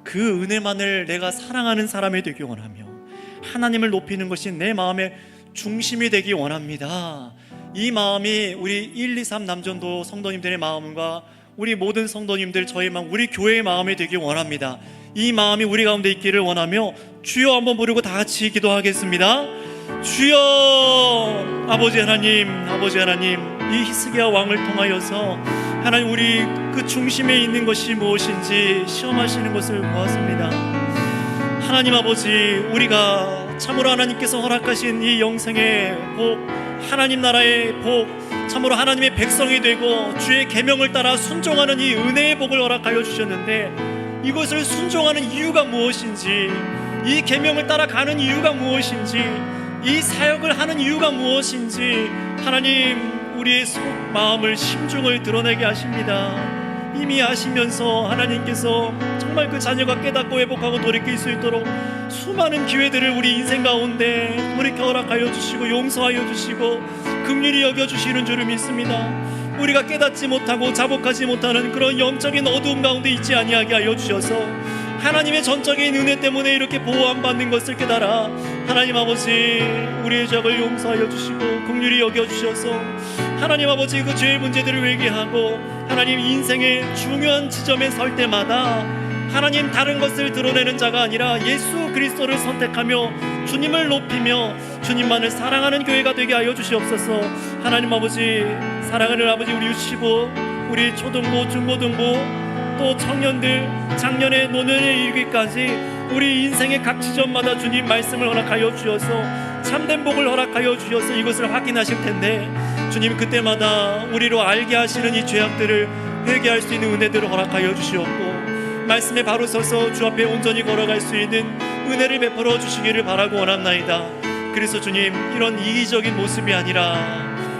그 은혜만을 내가 사랑하는 사람이 되기 원하며 하나님을 높이는 것이 내 마음의 중심이 되기 원합니다. 이 마음이 우리 1, 2, 3 남전도 성도님들의 마음과 우리 모든 성도님들, 저희 마음, 우리 교회의 마음이 되기 원합니다. 이 마음이 우리 가운데 있기를 원하며 주여 한번 부르고 다 같이 기도하겠습니다. 주여, 아버지 하나님, 이 히스기야 왕을 통하여서 하나님, 우리 그 중심에 있는 것이 무엇인지 시험하시는 것을 보았습니다. 하나님 아버지, 우리가 참으로 하나님께서 허락하신 이 영생의 복, 하나님 나라의 복, 참으로 하나님의 백성이 되고 주의 계명을 따라 순종하는 이 은혜의 복을 허락하여 주셨는데, 이것을 순종하는 이유가 무엇인지, 이 계명을 따라가는 이유가 무엇인지, 이 사역을 하는 이유가 무엇인지 하나님, 우리의 속 마음을, 심중을 드러내게 하십니다. 이미 아시면서 하나님께서 정말 그 자녀가 깨닫고 회복하고 돌이킬 수 있도록 수많은 기회들을 우리 인생 가운데 돌이켜 허락하여 주시고 용서하여 주시고 긍휼히 여겨주시는 줄을 믿습니다. 우리가 깨닫지 못하고 자복하지 못하는 그런 영적인 어두움 가운데 있지 아니하게 하여 주셔서 하나님의 전적인 은혜 때문에 이렇게 보호함 받는 것을 깨달아 하나님 아버지, 우리의 죄악을 용서하여 주시고 긍휼히 여겨주셔서 하나님 아버지, 그 죄의 문제들을 회개하고 하나님 인생의 중요한 지점에 설 때마다 하나님, 다른 것을 드러내는 자가 아니라 예수 그리스도를 선택하며 주님을 높이며 주님만을 사랑하는 교회가 되게 하여 주시옵소서. 하나님 아버지, 사랑하는 아버지, 우리 유치부, 우리 초등부, 중고등부, 또 청년들, 작년에 노년에 이르기까지 우리 인생의 각 지점마다 주님 말씀을 허락하여 주셔서 참된 복을 허락하여 주셔서 이것을 확인하실 텐데, 주님 그때마다 우리로 알게 하시는 이 죄악들을 회개할 수 있는 은혜들을 허락하여 주시옵고 말씀에 바로 서서 주 앞에 온전히 걸어갈 수 있는 은혜를 베풀어 주시기를 바라고 원합나이다. 그래서 주님, 이런 이기적인 모습이 아니라,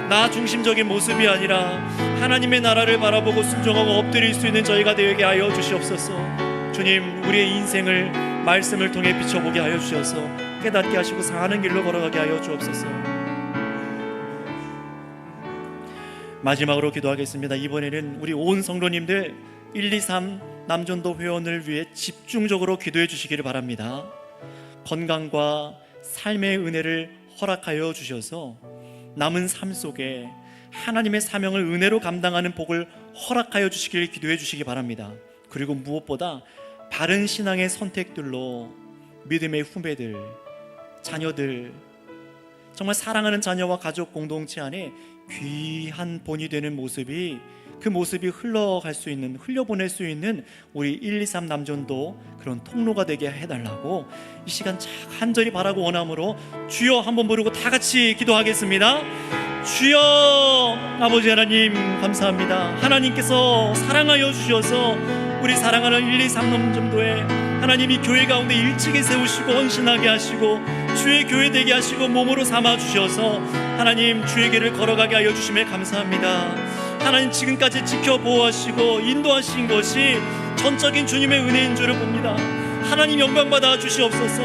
나 중심적인 모습이 아니라 하나님의 나라를 바라보고 순종하고 엎드릴 수 있는 저희가 되게 하여 주시옵소서. 주님, 우리의 인생을 말씀을 통해 비춰보게 하여 주셔서 깨닫게 하시고 사는 길로 걸어가게 하여 주옵소서. 마지막으로 기도하겠습니다. 이번에는 우리 온 성도님들 1, 2, 3 남전도 회원을 위해 집중적으로 기도해 주시기를 바랍니다. 건강과 삶의 은혜를 허락하여 주셔서 남은 삶 속에 하나님의 사명을 은혜로 감당하는 복을 허락하여 주시기를 기도해 주시기 바랍니다. 그리고 무엇보다 바른 신앙의 선택들로 믿음의 후배들, 자녀들, 정말 사랑하는 자녀와 가족 공동체 안에 귀한 본이 되는 모습이, 그 모습이 흘러갈 수 있는, 흘려보낼 수 있는 우리 1, 2, 3 남전도 그런 통로가 되게 해달라고 이 시간 간절히 바라고 원함으로 주여 한번 부르고 다 같이 기도하겠습니다. 주여, 아버지 하나님 감사합니다. 하나님께서 사랑하여 주셔서 우리 사랑하는 1, 2, 3남전도에 하나님이 교회 가운데 일찍이 세우시고 헌신하게 하시고 주의 교회 되게 하시고 몸으로 삼아 주셔서 하나님 주의 길을 걸어가게 하여 주심에 감사합니다. 하나님 지금까지 지켜보호하시고 인도하신 것이 전적인 주님의 은혜인 줄을 봅니다. 하나님 영광 받아 주시옵소서.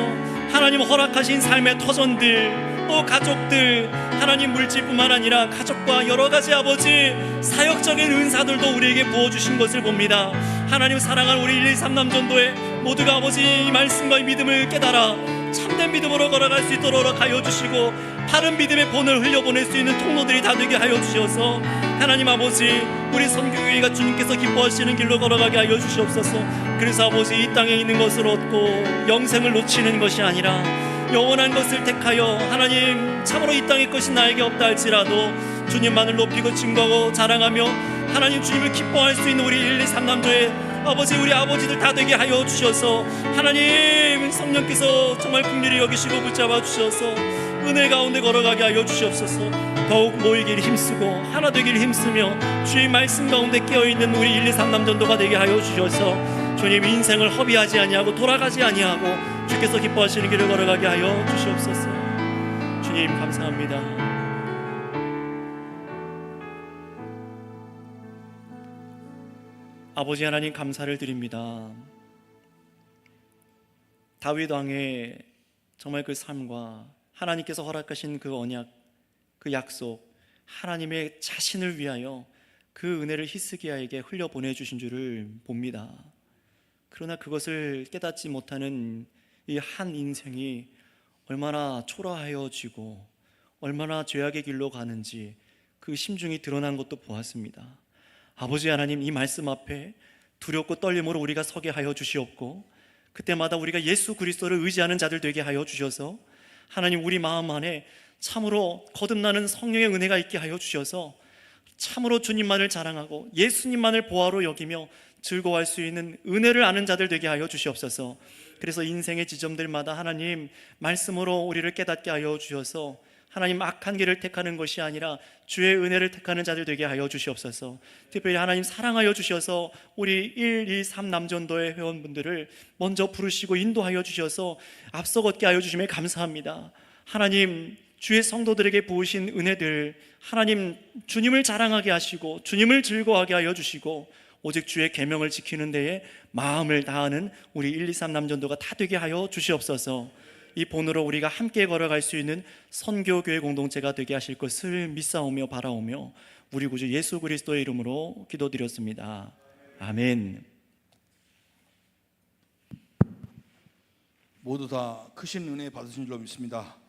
하나님 허락하신 삶의 터전들 또 가족들 하나님 물질뿐만 아니라 가족과 여러 가지 아버지 사역적인 은사들도 우리에게 부어주신 것을 봅니다. 하나님 사랑하는 우리 1, 2, 3남전도에 모두가 아버지 이 말씀과 이 믿음을 깨달아 참된 믿음으로 걸어갈 수 있도록 하여 주시고 바른 믿음의 본을 흘려보낼 수 있는 통로들이 다 되게 하여 주셔서 하나님 아버지 우리 선교회가 주님께서 기뻐하시는 길로 걸어가게 하여 주시옵소서. 그래서 아버지 이 땅에 있는 것을 얻고 영생을 놓치는 것이 아니라 영원한 것을 택하여 하나님 참으로 이 땅의 것이 나에게 없다 할지라도 주님만을 높이고 증거하고 자랑하며 하나님 주님을 기뻐할 수 있는 우리 1, 2, 3남조의 아버지 우리 아버지들 다 되게 하여 주셔서 하나님 성령께서 정말 긍휼히 여기시고 붙잡아 주셔서 은혜 가운데 걸어가게 하여 주시옵소서. 더욱 모이기를 힘쓰고 하나 되기를 힘쓰며 주의 말씀 가운데 깨어있는 우리 1, 2, 3남전도가 되게 하여 주셔서 주님 인생을 허비하지 아니하고 돌아가지 아니하고 주께서 기뻐하시는 길을 걸어가게 하여 주시옵소서. 주님 감사합니다. 아버지 하나님 감사를 드립니다. 다윗 왕의 정말 그 삶과 하나님께서 허락하신 그 언약, 그 약속, 하나님의 자신을 위하여 그 은혜를 히스기야에게 흘려보내 주신 줄을 봅니다. 그러나 그것을 깨닫지 못하는 이 한 인생이 얼마나 초라하여지고 얼마나 죄악의 길로 가는지 그 심중이 드러난 것도 보았습니다. 아버지 하나님 이 말씀 앞에 두렵고 떨림으로 우리가 서게 하여 주시옵고 그때마다 우리가 예수 그리스도를 의지하는 자들 되게 하여 주셔서 하나님 우리 마음 안에 참으로 거듭나는 성령의 은혜가 있게 하여 주셔서 참으로 주님만을 자랑하고 예수님만을 보화로 여기며 즐거워할 수 있는 은혜를 아는 자들 되게 하여 주시옵소서. 그래서 인생의 지점들마다 하나님 말씀으로 우리를 깨닫게 하여 주셔서 하나님 악한 길을 택하는 것이 아니라 주의 은혜를 택하는 자들 되게 하여 주시옵소서. 특별히 하나님 사랑하여 주셔서 우리 1, 2, 3 남전도의 회원분들을 먼저 부르시고 인도하여 주셔서 앞서 걷게 하여 주심에 감사합니다. 하나님 주의 성도들에게 부으신 은혜들 하나님 주님을 자랑하게 하시고 주님을 즐거워하게 하여 주시고 오직 주의 계명을 지키는 데에 마음을 다하는 우리 1, 2, 3 남전도가 다 되게 하여 주시옵소서. 이 본으로 우리가 함께 걸어갈 수 있는 선교교회 공동체가 되게 하실 것을 믿사오며 바라오며 우리 구주 예수 그리스도의 이름으로 기도드렸습니다. 아멘. 모두 다 크신 은혜 받으신 줄로 믿습니다.